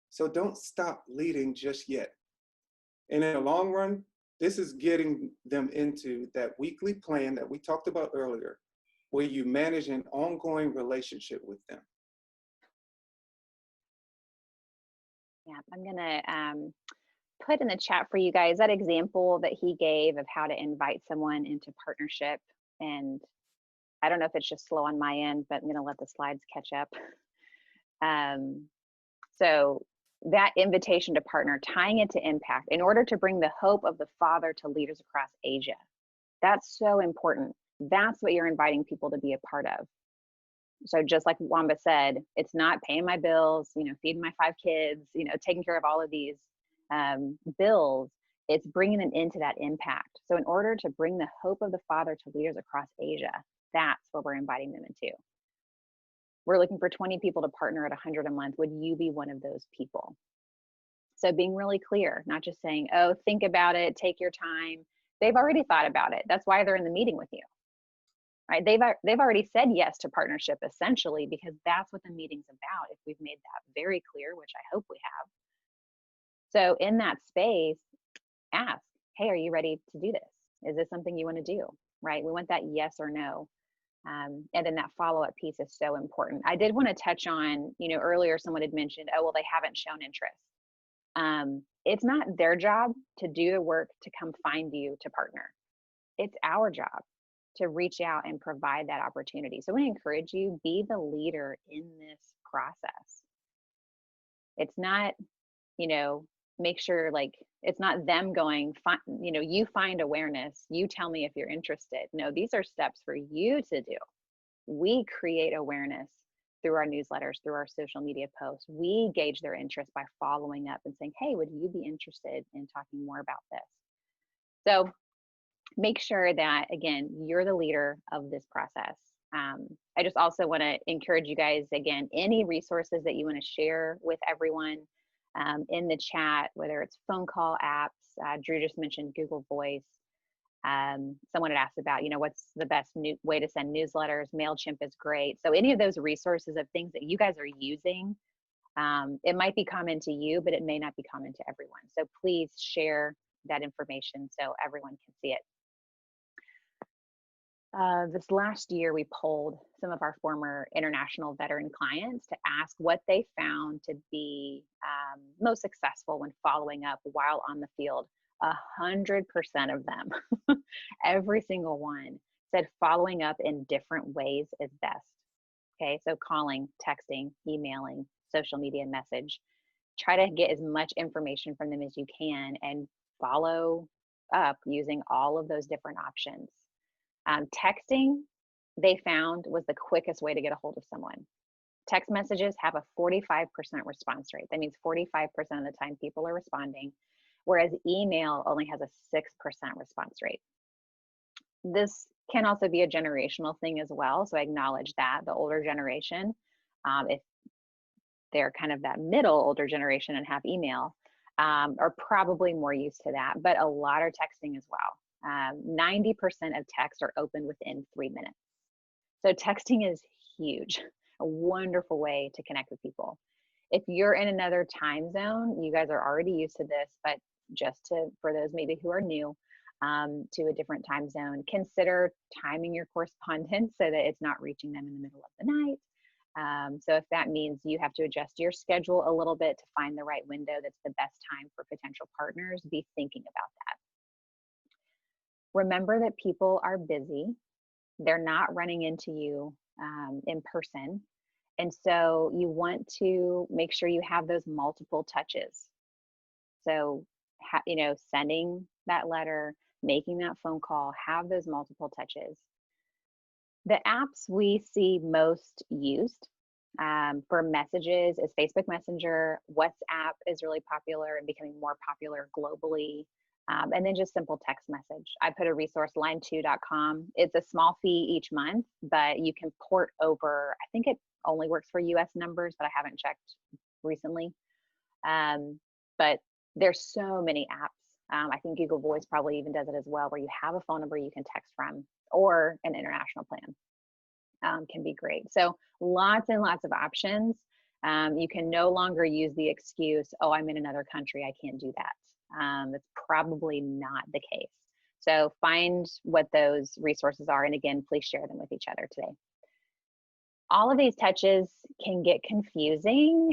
So don't stop leading just yet. And in the long run, this is getting them into that weekly plan that we talked about earlier, where you manage an ongoing relationship with them. Yeah, I'm going to put in the chat for you guys that example that he gave of how to invite someone into partnership. And I don't know if it's just slow on my end, but I'm going to let the slides catch up. So that invitation to partner, tying it to impact in order to bring the hope of the Father to leaders across Asia. That's so important. That's what you're inviting people to be a part of. So just like Wamba said, it's not paying my bills, feeding my 5 kids, taking care of all of these bills. It's bringing them into that impact. So in order to bring the hope of the Father to leaders across Asia, that's what we're inviting them into. We're looking for 20 people to partner at 100 a month. Would you be one of those people? So being really clear, not just saying, oh, think about it, take your time. They've already thought about it. That's why they're in the meeting with you, right? They've already said yes to partnership essentially, because that's what the meeting's about. If we've made that very clear, which I hope we have. So in that space, ask, hey, are you ready to do this? Is this something you want to do, right? We want that yes or no. And then that follow-up piece is so important. I did want to touch on, earlier someone had mentioned, oh, well, they haven't shown interest. It's not their job to do the work to come find you to partner. It's our job to reach out and provide that opportunity. So we encourage you, be the leader in this process. It's not, make sure it's not them going, you find awareness, you tell me if you're interested. No, these are steps for you to do. We create awareness through our newsletters, through our social media posts. We gauge their interest by following up and saying, hey, would you be interested in talking more about this? So make sure that, again, you're the leader of this process. I just also want to encourage you guys, again, any resources that you want to share with everyone in the chat, whether it's phone call apps, Drew just mentioned Google Voice. Someone had asked about, what's the best way to send newsletters. MailChimp is great. So any of those resources of things that you guys are using, it might be common to you, but it may not be common to everyone. So please share that information so everyone can see it. This last year, we polled some of our former international veteran clients to ask what they found to be most successful when following up while on the field. 100% of them, every single one, said following up in different ways is best. Okay, so calling, texting, emailing, social media message. Try to get as much information from them as you can and follow up using all of those different options. Texting, they found, was the quickest way to get a hold of someone. Text messages have a 45% response rate. That means 45% of the time people are responding, whereas email only has a 6% response rate. This can also be a generational thing as well. So I acknowledge that the older generation, if they're kind of that middle older generation and have email, are probably more used to that, but a lot are texting as well. 90% of texts are opened within 3 minutes. So texting is huge, a wonderful way to connect with people. If you're in another time zone, you guys are already used to this, but just for those maybe who are new to a different time zone, consider timing your correspondence so that it's not reaching them in the middle of the night. So if that means you have to adjust your schedule a little bit to find the right window that's the best time for potential partners, be thinking about that. Remember that people are busy. They're not running into you in person. And so you want to make sure you have those multiple touches. So, sending that letter, making that phone call, have those multiple touches. The apps we see most used for messages is Facebook Messenger. WhatsApp is really popular and becoming more popular globally. And then just simple text message. I put a resource, line2.com. It's a small fee each month, but you can port over. I think it only works for US numbers, but I haven't checked recently. But there's so many apps. I think Google Voice probably even does it as well, where you have a phone number you can text from, or an international plan can be great. So lots and lots of options. You can no longer use the excuse, oh, I'm in another country, I can't do that. That's probably not the case. So find what those resources are. And again, please share them with each other today. All of these touches can get confusing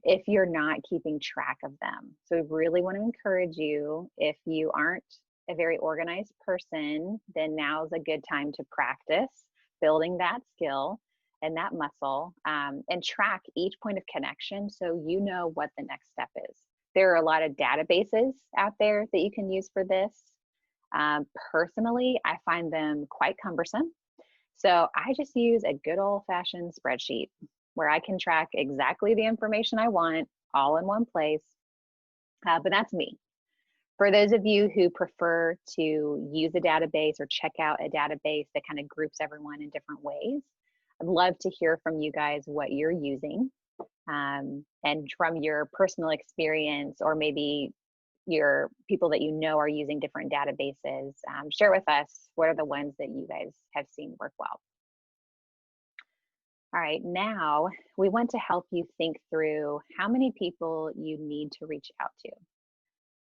if you're not keeping track of them. So we really want to encourage you, if you aren't a very organized person, then now's a good time to practice building that skill and that muscle, and track each point of connection so you know what the next step is. There are a lot of databases out there that you can use for this. Personally, I find them quite cumbersome. So I just use a good old-fashioned spreadsheet where I can track exactly the information I want all in one place. But that's me. For those of you who prefer to use a database or check out a database that kind of groups everyone in different ways, I'd love to hear from you guys what you're using. And from your personal experience, or maybe your people that you know are using different databases, share with us what are the ones that you guys have seen work well. All right, now we want to help you think through how many people you need to reach out to.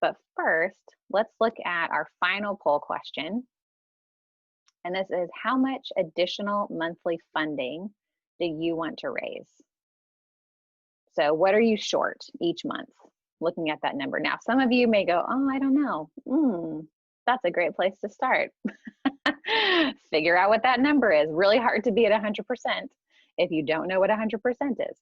But first, let's look at our final poll question. And this is, how much additional monthly funding do you want to raise? So what are you short each month? Looking at that number. Now, some of you may go, oh, I don't know. That's a great place to start. Figure out what that number is. Really hard to be at 100% if you don't know what 100% is.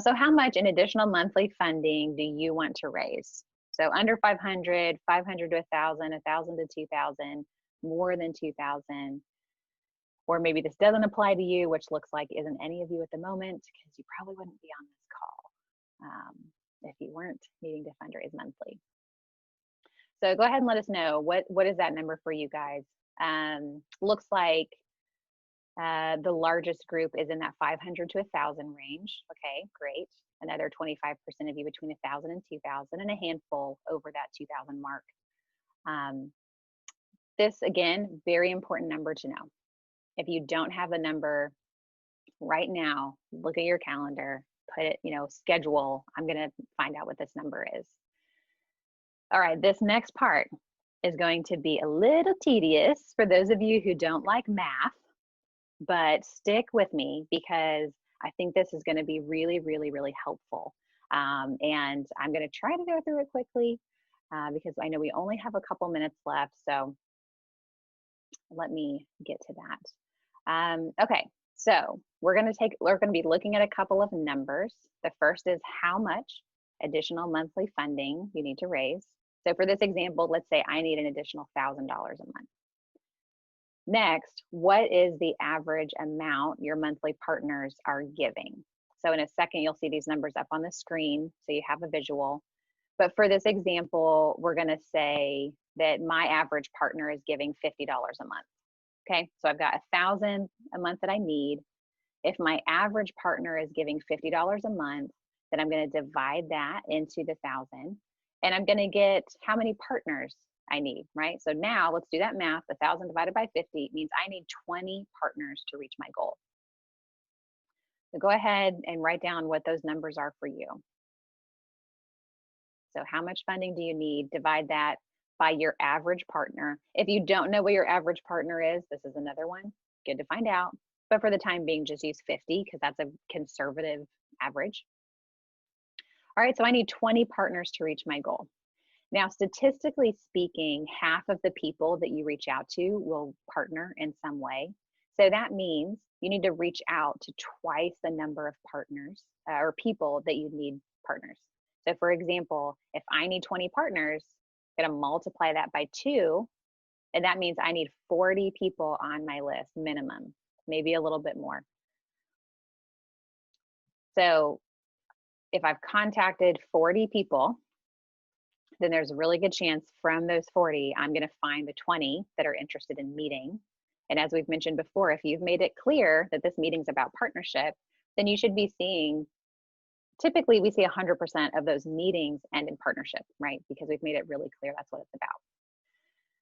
So how much in additional monthly funding do you want to raise? So under 500, 500 to 1,000, 1,000 to 2,000, more than 2,000. Or maybe this doesn't apply to you, which looks like isn't any of you at the moment, because you probably wouldn't be on this call if you weren't needing to fundraise monthly. So go ahead and let us know, what is that number for you guys? Looks like the largest group is in that 500 to 1,000 range. Okay, great. Another 25% of you between 1,000 and 2,000, and a handful over that 2,000 mark. This, again, very important number to know. If you don't have a number right now, look at your calendar, put it, schedule. I'm going to find out what this number is. All right, this next part is going to be a little tedious for those of you who don't like math, but stick with me because I think this is going to be really, really, really helpful. And I'm going to try to go through it quickly because I know we only have a couple minutes left. So let me get to that. Okay, so we're going to be looking at a couple of numbers. The first is how much additional monthly funding you need to raise. So for this example, let's say I need an additional $1,000 a month. Next, what is the average amount your monthly partners are giving? So in a second, you'll see these numbers up on the screen, so you have a visual. But for this example, we're going to say that my average partner is giving $50 a month. Okay, so I've got $1,000 a month that I need. If my average partner is giving $50 a month, then I'm going to divide that into the 1,000, and I'm going to get how many partners I need, right? So now let's do that math. 1,000 divided by 50 means I need 20 partners to reach my goal. So go ahead and write down what those numbers are for you. So how much funding do you need? Divide that by your average partner. If you don't know what your average partner is, this is another one. Good to find out. But for the time being, just use 50 because that's a conservative average. All right, so I need 20 partners to reach my goal. Now, statistically speaking, half of the people that you reach out to will partner in some way. So that means you need to reach out to twice the number of partners or people that you need partners. So for example, if I need 20 partners, I'm going to multiply that by 2, and that means I need 40 people on my list minimum, maybe a little bit more. So if I've contacted 40 people, then there's a really good chance from those 40, I'm going to find the 20 that are interested in meeting. And as we've mentioned before, if you've made it clear that this meeting's about partnership, then you should be seeing, typically we see 100% of those meetings end in partnership, right? Because we've made it really clear that's what it's about.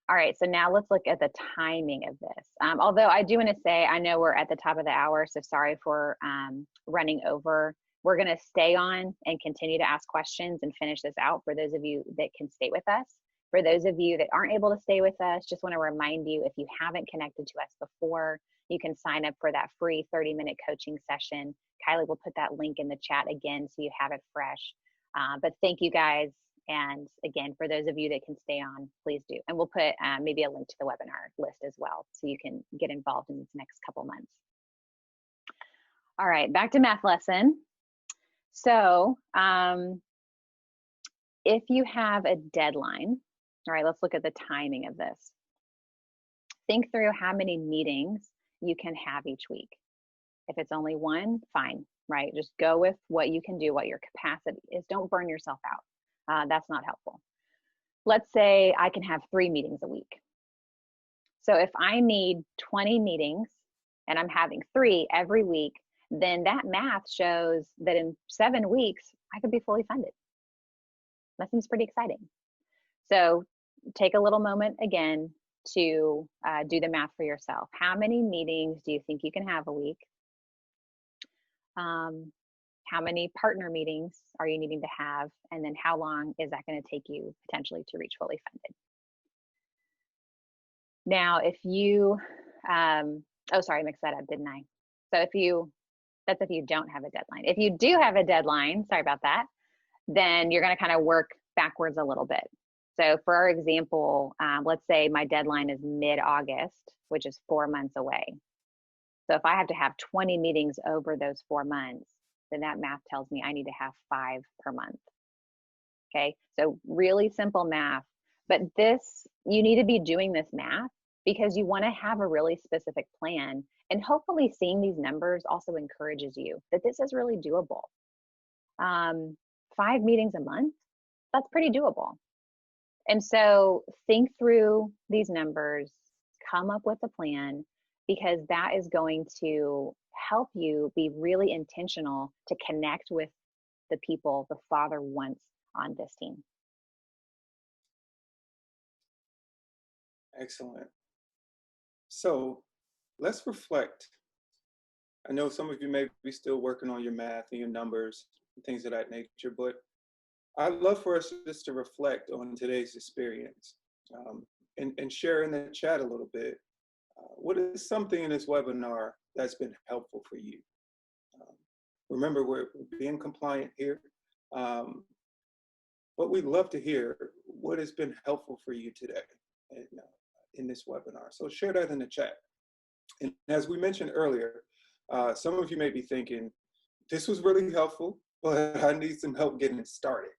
All right, so now let's look at the timing of this. Although I do want to say, I know we're at the top of the hour, so sorry for running over. We're going to stay on and continue to ask questions and finish this out for those of you that can stay with us. For those of you that aren't able to stay with us, just want to remind you, if you haven't connected to us before, you can sign up for that free 30-minute coaching session. Kylie will put that link in the chat again so you have it fresh. But thank you guys. And again, for those of you that can stay on, please do. And we'll put maybe a link to the webinar list as well, so you can get involved in these next couple months. All right, back to math lesson. So if you have a deadline, all right, let's look at the timing of this. Think through how many meetings you can have each week. If it's only one, fine, right? Just go with what you can do, what your capacity is. Don't burn yourself out. That's not helpful. Let's say I can have 3 meetings a week. So if I need 20 meetings and I'm having 3 every week, then that math shows that in 7 weeks, I could be fully funded. That seems pretty exciting. So take a little moment again to do the math for yourself. How many meetings do you think you can have a week? How many partner meetings are you needing to have? And then how long is that going to take you potentially to reach fully funded? Now, if you, oh, sorry, I mixed that up, didn't I? So that's if you don't have a deadline. If you do have a deadline, sorry about that, then you're going to kind of work backwards a little bit. So for our example, let's say my deadline is mid-August, which is 4 months away. So if I have to have 20 meetings over those 4 months, then that math tells me I need to have 5 per month. Okay, so really simple math, but you need to be doing this math because you want to have a really specific plan, and hopefully seeing these numbers also encourages you that this is really doable. 5 meetings a month, that's pretty doable. And so think through these numbers, come up with a plan, because that is going to help you be really intentional to connect with the people the Father wants on this team. Excellent. So let's reflect. I know some of you may be still working on your math and your numbers and things of that nature, but I'd love for us just to reflect on today's experience and share in the chat a little bit. What is something in this webinar that's been helpful for you? Remember, we're being compliant here, but we'd love to hear what has been helpful for you today in this webinar. So share that in the chat. And as we mentioned earlier, some of you may be thinking, this was really helpful, but I need some help getting started.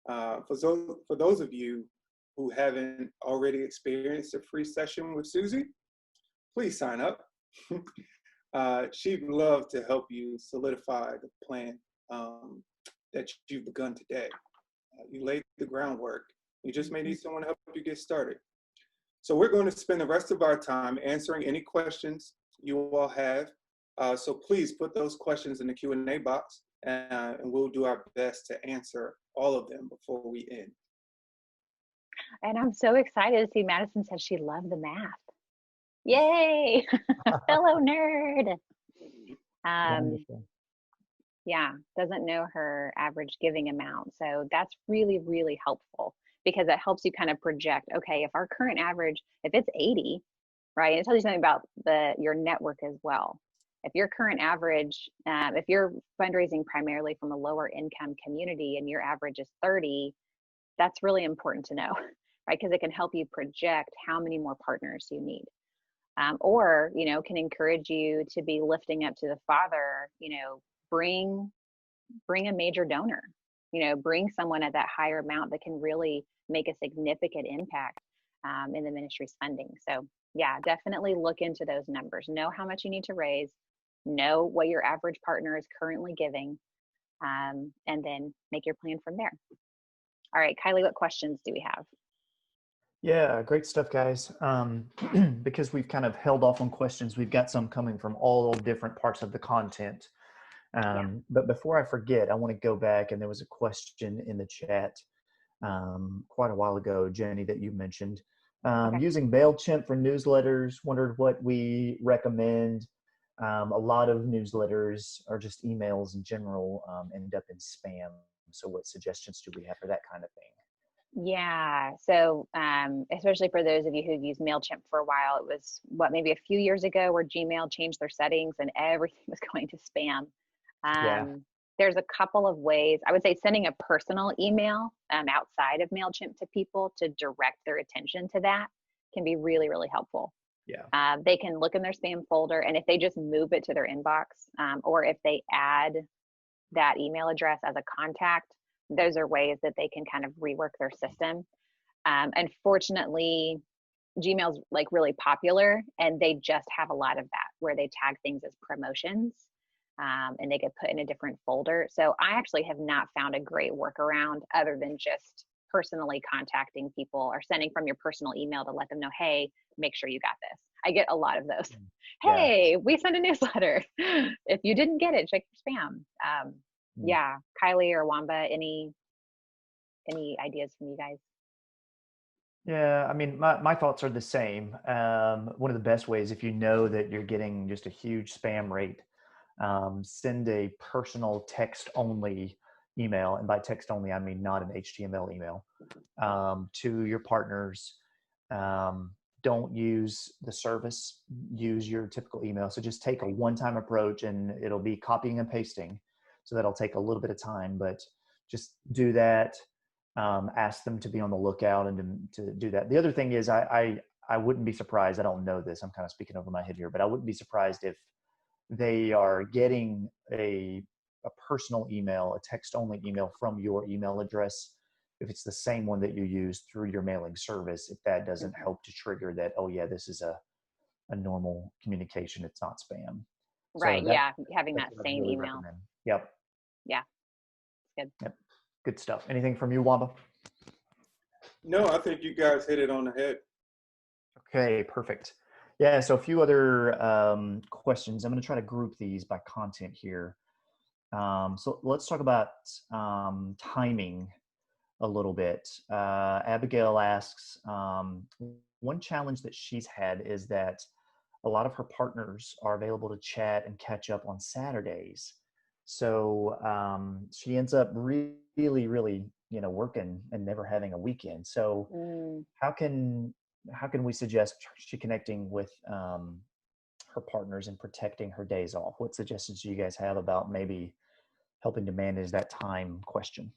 For those of you who haven't already experienced a free session with Susie, please sign up. She'd love to help you solidify the plan that you've begun today. You laid the groundwork. You just may need someone to help you get started. So we're going to spend the rest of our time answering any questions you all have. So please put those questions in the Q&A box, and we'll do our best to answer all of them before we end. And I'm so excited to see Madison said she loved the math. Yay! Fellow nerd. Yeah, doesn't know her average giving amount. So that's really, really helpful, because it helps you kind of project, okay, if our current average, if it's 80, right, it tells you something about your network as well. If your current average, if you're fundraising primarily from a lower income community and your average is 30, That's really important to know, right? Because it can help you project how many more partners you need. Or, can encourage you to be lifting up to the Father, bring a major donor, bring someone at that higher amount that can really make a significant impact in the ministry's funding. So yeah, definitely look into those numbers. Know how much you need to raise, know what your average partner is currently giving, and then make your plan from there. All right, Kylie, what questions do we have? Yeah, great stuff, guys. Because we've kind of held off on questions, we've got some coming from all different parts of the content. But before I forget, I want to go back, and there was a question in the chat quite a while ago, Jenny, that you mentioned. Okay. Using MailChimp for newsletters, wondered what we recommend. A lot of newsletters or just emails in general end up in spam. So what suggestions do we have for that kind of thing? Yeah. So, especially for those of you who've used MailChimp for a while, it was maybe a few years ago where Gmail changed their settings and everything was going to spam. Yeah. There's a couple of ways. I would say sending a personal email outside of MailChimp to people to direct their attention to that can be really, really helpful. Yeah. They can look in their spam folder, and if they just move it to their inbox, or if they add that email address as a contact, those are ways that they can kind of rework their system. Unfortunately, Gmail's like really popular, and they just have a lot of that where they tag things as promotions, and they get put in a different folder. So I actually have not found a great workaround other than just personally contacting people or sending from your personal email to let them know, hey, make sure you got this. I get a lot of those. Yeah. Hey, we sent a newsletter. If you didn't get it, check your spam. Yeah, Kylie or Wamba, any ideas from you guys? Yeah, I mean, my thoughts are the same. One of the best ways, if you know that you're getting just a huge spam rate, send a personal text-only email, and by text-only, I mean not an HTML email, to your partners. Don't use the service, use your typical email. So just take a one-time approach, and it'll be copying and pasting. So that'll take a little bit of time, but just do that. Ask them to be on the lookout and to do that. The other thing is I wouldn't be surprised. I don't know this. I'm kind of speaking over my head here, but I wouldn't be surprised if they are getting a personal email, a text-only email from your email address. If it's the same one that you use through your mailing service, if that doesn't help to trigger that, oh yeah, this is a normal communication. It's not spam. Right. So Yeah. Having that I same really email. recommend. Yep. Yeah. Good. Yep. Good stuff. Anything from you, Wamba? No, I think you guys hit it on the head. Okay, perfect. Yeah, so a few other questions. I'm going to try to group these by content here. So let's talk about timing a little bit. Abigail asks, one challenge that she's had is that a lot of her partners are available to chat and catch up on Saturdays. So she ends up really, really, working and never having a weekend. So how can we suggest she connecting with her partners and protecting her days off? What suggestions do you guys have about maybe helping to manage that time question?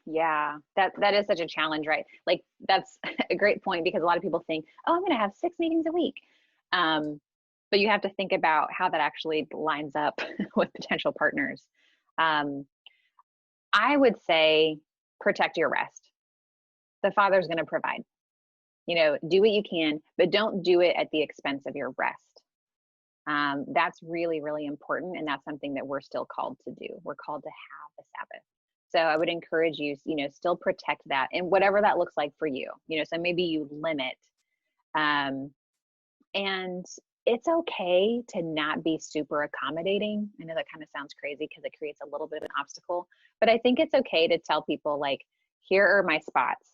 Yeah, that is such a challenge, right? Like that's a great point because a lot of people think, oh, I'm going to have 6 meetings a week. But you have to think about how that actually lines up with potential partners. I would say protect your rest. The Father's going to provide. Do what you can, but don't do it at the expense of your rest. That's really, really important. And that's something that we're still called to do. We're called to have the Sabbath. So I would encourage you, still protect that and whatever that looks like for you, so maybe you limit, and it's okay to not be super accommodating. I know that kind of sounds crazy because it creates a little bit of an obstacle, but I think it's okay to tell people like, here are my spots,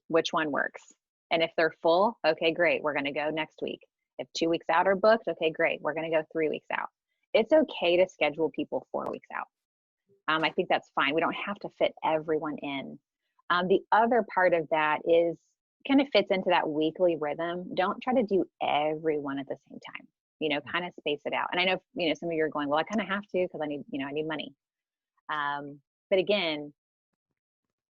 which one works? And if they're full, okay, great. We're going to go next week. If 2 weeks out are booked, okay, great. We're going to go 3 weeks out. It's okay to schedule people 4 weeks out. I think that's fine. We don't have to fit everyone in. The other part of that is kind of fits into that weekly rhythm. Don't try to do everyone at the same time, kind of space it out. And I know, some of you are going, well, I kind of have to, because I need money. But again,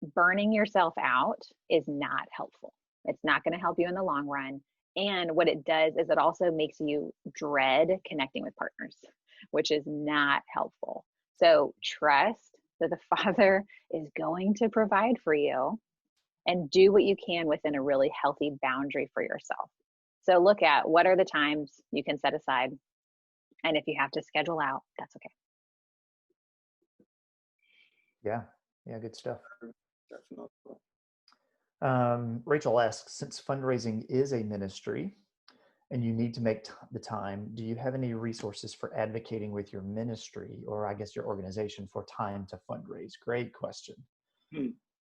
burning yourself out is not helpful. It's not going to help you in the long run. And what it does is it also makes you dread connecting with partners, which is not helpful. So trust that the Father is going to provide for you, and do what you can within a really healthy boundary for yourself. So look at what are the times you can set aside. And if you have to schedule out, that's okay. Yeah. Yeah. Good stuff. Definitely. Rachel asks, since fundraising is a ministry and you need to make the time, do you have any resources for advocating with your ministry, or I guess your organization, for time to fundraise? Great question.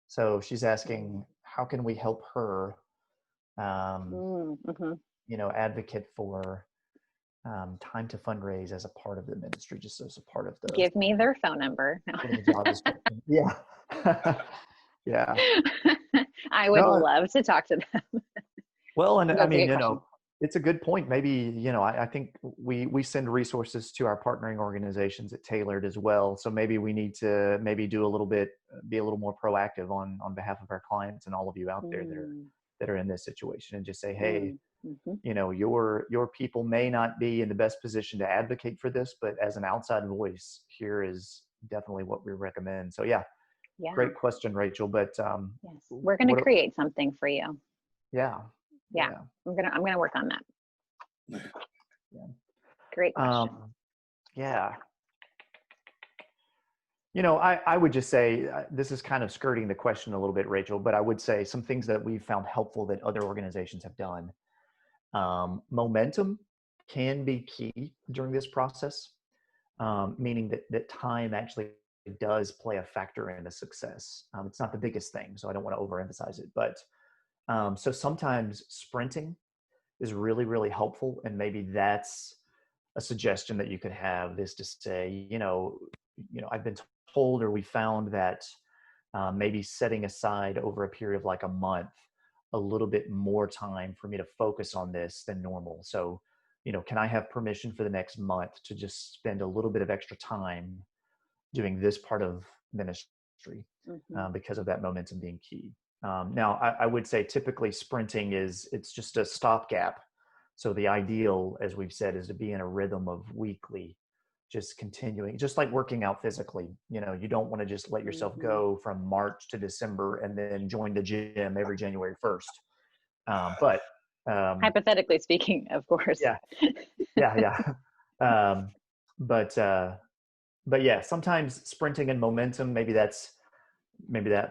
So she's asking, how can we help her, advocate for time to fundraise as a part of the ministry, just as a part of the— Give me their phone number. part of the job description. Yeah. Yeah. I would love to talk to them. Well, and That's I a mean, good question. it's a good point. Maybe, I think we send resources to our partnering organizations at Tailored as well. So maybe we need to do a little bit, be a little more proactive on behalf of our clients and all of you out there that are in this situation, and just say, hey, your people may not be in the best position to advocate for this, but as an outside voice, here is definitely what we recommend. So yeah. Great question, Rachel. But yes, we're going to create something for you. Yeah. I'm gonna work on that. Yeah. Great question. Yeah. I would just say, this is kind of skirting the question a little bit, Rachel, but I would say some things that we've found helpful that other organizations have done. Momentum can be key during this process, meaning that time actually does play a factor in the success. It's not the biggest thing, so I don't want to overemphasize it, but so sometimes sprinting is really, really helpful. And maybe that's a suggestion that you could have, is to say, I've been told, or we found that maybe setting aside over a period of like a month, a little bit more time for me to focus on this than normal. So, can I have permission for the next month to just spend a little bit of extra time doing this part of ministry, because of that momentum being key. Now, I would say typically sprinting it's just a stopgap. So the ideal, as we've said, is to be in a rhythm of weekly, just continuing, just like working out physically. You don't want to just let yourself go from March to December and then join the gym every January 1st. But hypothetically speaking, of course. Yeah. But yeah, sometimes sprinting and momentum, maybe that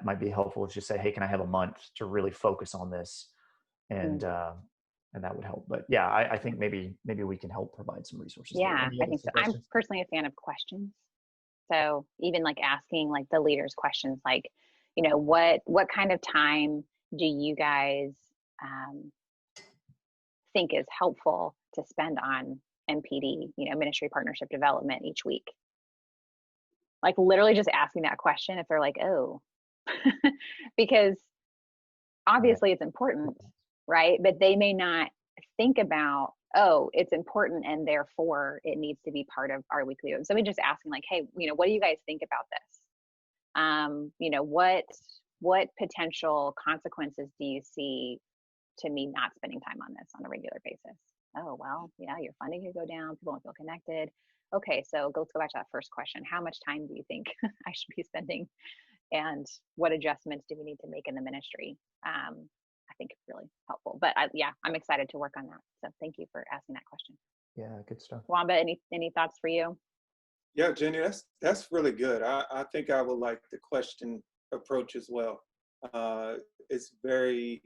might be helpful. Is just say, hey, can I have a month to really focus on this? And that would help. But yeah, I think maybe we can help provide some resources. Yeah, I think so. I'm personally a fan of questions. So even like asking like the leaders questions, like, what kind of time do you guys think is helpful to spend on MPD, ministry partnership development each week? Like literally just asking that question, if they're like, oh, because obviously it's important, right? But they may not think about, oh, it's important and therefore it needs to be part of our weekly. So we just asking like, hey, what do you guys think about this? What potential consequences do you see to me not spending time on this on a regular basis? Oh, well, yeah, your funding could go down. People won't feel connected. Okay, so let's go back to that first question. How much time do you think I should be spending? And what adjustments do we need to make in the ministry? I think it's really helpful. But I'm excited to work on that. So thank you for asking that question. Yeah, good stuff. Wamba, any thoughts for you? Yeah, Jenny, that's really good. I think I would like the question approach as well. It's very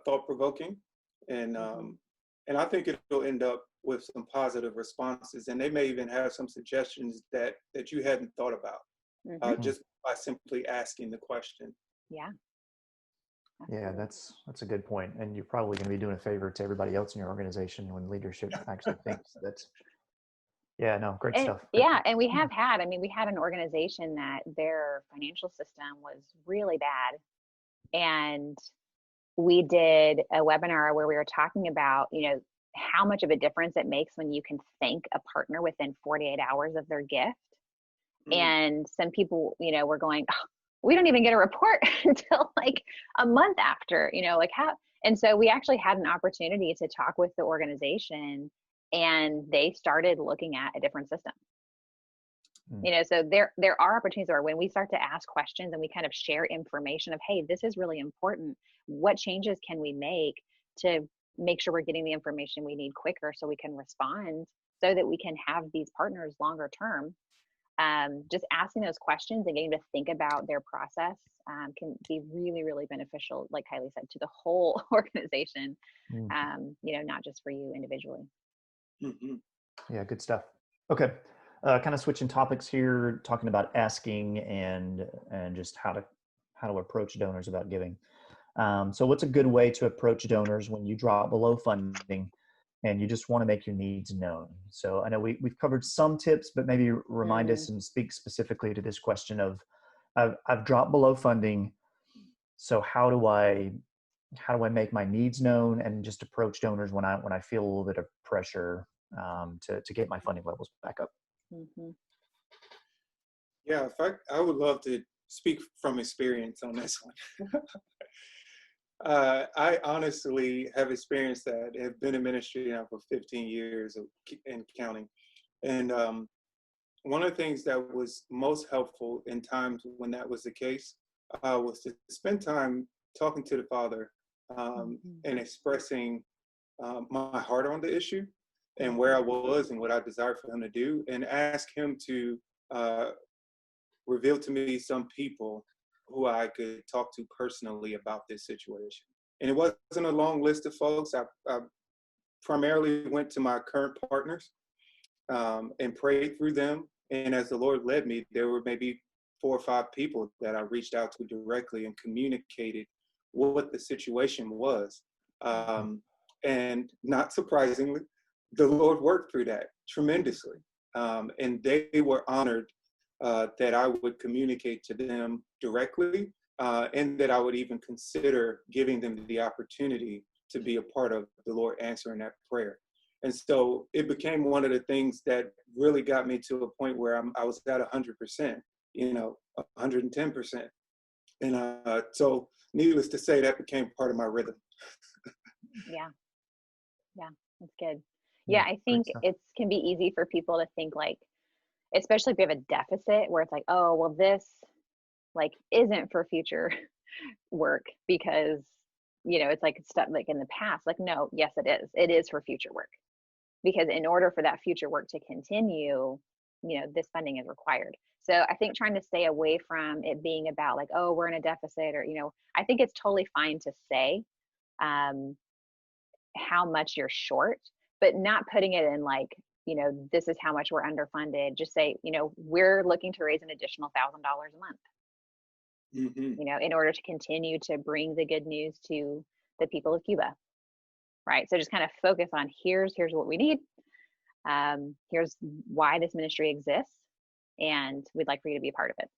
thought-provoking, and I think it'll end up with some positive responses, and they may even have some suggestions that you hadn't thought about, just by simply asking the question. Yeah. Yeah, that's a good point. And you're probably going to be doing a favor to everybody else in your organization when leadership actually thinks that. Yeah, no, great stuff. Yeah, and we had an organization that their financial system was really bad, and we did a webinar where we were talking about, how much of a difference it makes when you can thank a partner within 48 hours of their gift. And some people, were going, oh, we don't even get a report until like a month after, like how. And so we actually had an opportunity to talk with the organization, and they started looking at a different system. So there are opportunities where when we start to ask questions and we kind of share information of, hey, this is really important. What changes can we make to make sure we're getting the information we need quicker so we can respond, so that we can have these partners longer term? Just asking those questions and getting to think about their process can be really, really beneficial, like Kylie said, to the whole organization, not just for you individually. Mm-hmm. Yeah, good stuff. Okay. Kind of switching topics here, talking about asking and just how to approach donors about giving. So what's a good way to approach donors when you drop below funding and you just want to make your needs known? So I know we've covered some tips, but maybe remind us and speak specifically to this question of, I've dropped below funding. So how do I make my needs known and just approach donors when I feel a little bit of pressure to get my funding levels back up? Mm-hmm. Yeah, in fact, I would love to speak from experience on this one. I honestly have experienced that. I've been in ministry now for 15 years and counting. And one of the things that was most helpful in times when that was the case was to spend time talking to the Father and expressing my heart on the issue and where I was and what I desired for him to do, and ask him to reveal to me some people who I could talk to personally about this situation. And it wasn't a long list of folks. I primarily went to my current partners and prayed through them. And as the Lord led me, there were maybe 4 or 5 people that I reached out to directly and communicated what the situation was. And not surprisingly, the Lord worked through that tremendously. And they were honored that I would communicate to them directly, and that I would even consider giving them the opportunity to be a part of the Lord answering that prayer. And so it became one of the things that really got me to a point where I was at 100%, 110%. And so needless to say, that became part of my rhythm. Yeah, that's good. Yeah, I think it can be easy for people to think like, especially if you have a deficit where it's like, oh, well, this like isn't for future work because, it's like stuff like in the past. Like, no, yes, it is. It is for future work, because in order for that future work to continue, this funding is required. So I think trying to stay away from it being about like, oh, we're in a deficit, or, I think it's totally fine to say how much you're short, but not putting it in like, this is how much we're underfunded. Just say, we're looking to raise an additional $1,000 a month, in order to continue to bring the good news to the people of Cuba. Right. So just kind of focus on here's what we need. Here's why this ministry exists, and we'd like for you to be a part of it.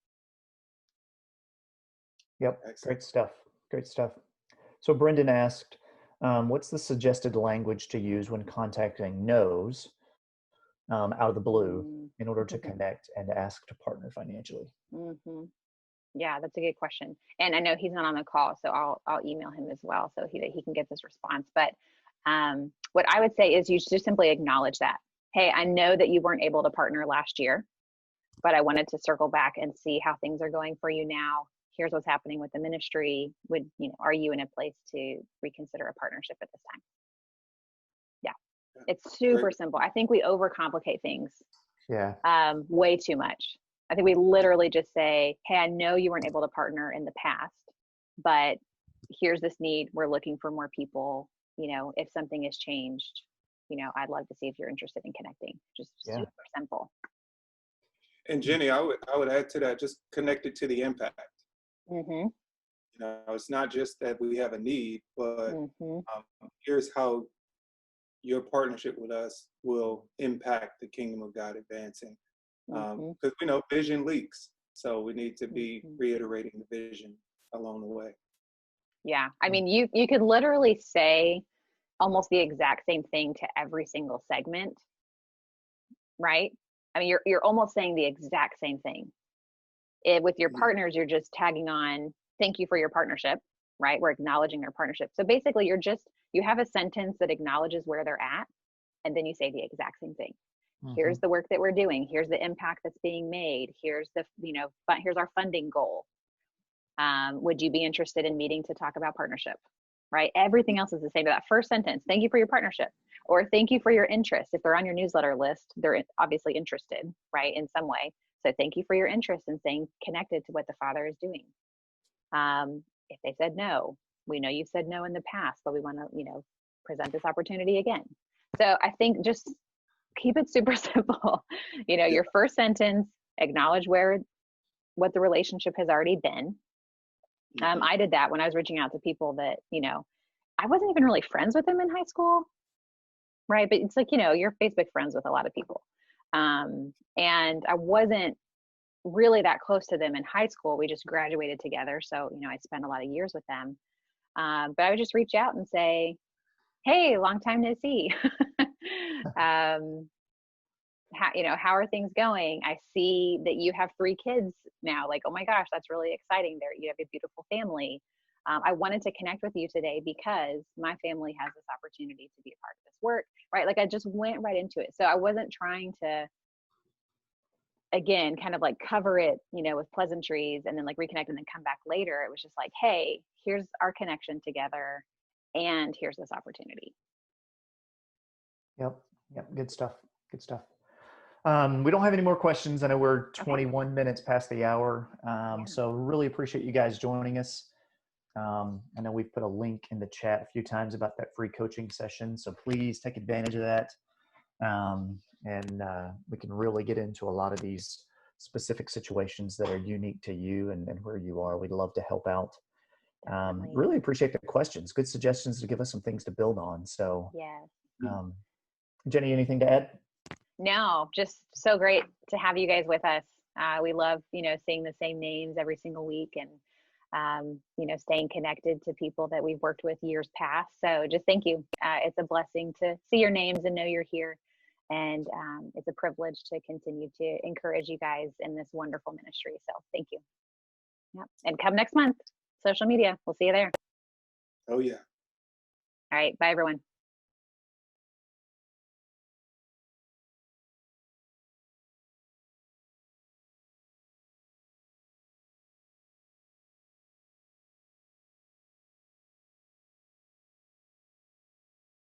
Yep. Great stuff. Great stuff. So Brendan asked, what's the suggested language to use when contacting no's out of the blue in order to connect and ask to partner financially? Yeah, that's a good question. And I know he's not on the call, so I'll email him as well so he can get this response. But what I would say is you just simply acknowledge that. Hey, I know that you weren't able to partner last year, but I wanted to circle back and see how things are going for you now. Here's what's happening with the ministry. Are you in a place to reconsider a partnership at this time? Yeah, it's super simple. I think we overcomplicate things. Yeah. Way too much. I think we literally just say, hey, I know you weren't able to partner in the past, but here's this need. We're looking for more people. If something has changed, I'd love to see if you're interested in connecting. Just super simple. And Jenny, I would add to that, just connected to the impact. It's not just that we have a need, but here's how your partnership with us will impact the kingdom of God advancing. Because we know vision leaks, so we need to be reiterating the vision along the way. Yeah, I mean, you could literally say almost the exact same thing to every single segment, right? I mean, you're almost saying the exact same thing, With your partners, you're just tagging on, thank you for your partnership, right? We're acknowledging their partnership. So basically you have a sentence that acknowledges where they're at, and then you say the exact same thing. Here's the work that we're doing. Here's the impact that's being made. Here's here's our funding goal. Would you be interested in meeting to talk about partnership? Right? Everything else is the same to that first sentence. Thank you for your partnership, or thank you for your interest. If they're on your newsletter list, they're obviously interested, right, in some way. So thank you for your interest in staying connected to what the Father is doing. If they said no, we know you've said no in the past, but we want to, present this opportunity again. So I think just keep it super simple. Your first sentence, acknowledge what the relationship has already been. I did that when I was reaching out to people that, I wasn't even really friends with them in high school. Right. But it's like, you're Facebook friends with a lot of people. And I wasn't really that close to them in high school. We just graduated together. So, I spent a lot of years with them. But I would just reach out and say, hey, long time no see. How are things going? I see that you have 3 kids now. Like, oh my gosh, that's really exciting. You have a beautiful family. I wanted to connect with you today because my family has this opportunity to be a part of this work, right? Like I just went right into it. So I wasn't trying to, again, kind of like cover it, with pleasantries and then like reconnect and then come back later. It was just like, hey, here's our connection together and here's this opportunity. Yep. Good stuff. We don't have any more questions. I know we're 21 minutes past the hour. So really appreciate you guys joining us. I know we've put a link in the chat a few times about that free coaching session. So please take advantage of that. And we can really get into a lot of these specific situations that are unique to you and where you are. We'd love to help out. Really appreciate the questions. Good suggestions to give us some things to build on. So, Jenny, anything to add? No, just so great to have you guys with us. We love, seeing the same names every single week and, staying connected to people that we've worked with years past. So just thank you. It's a blessing to see your names and know you're here. And it's a privilege to continue to encourage you guys in this wonderful ministry. So thank you. Yep. And come next month, social media. We'll see you there. Oh, yeah. All right. Bye, everyone.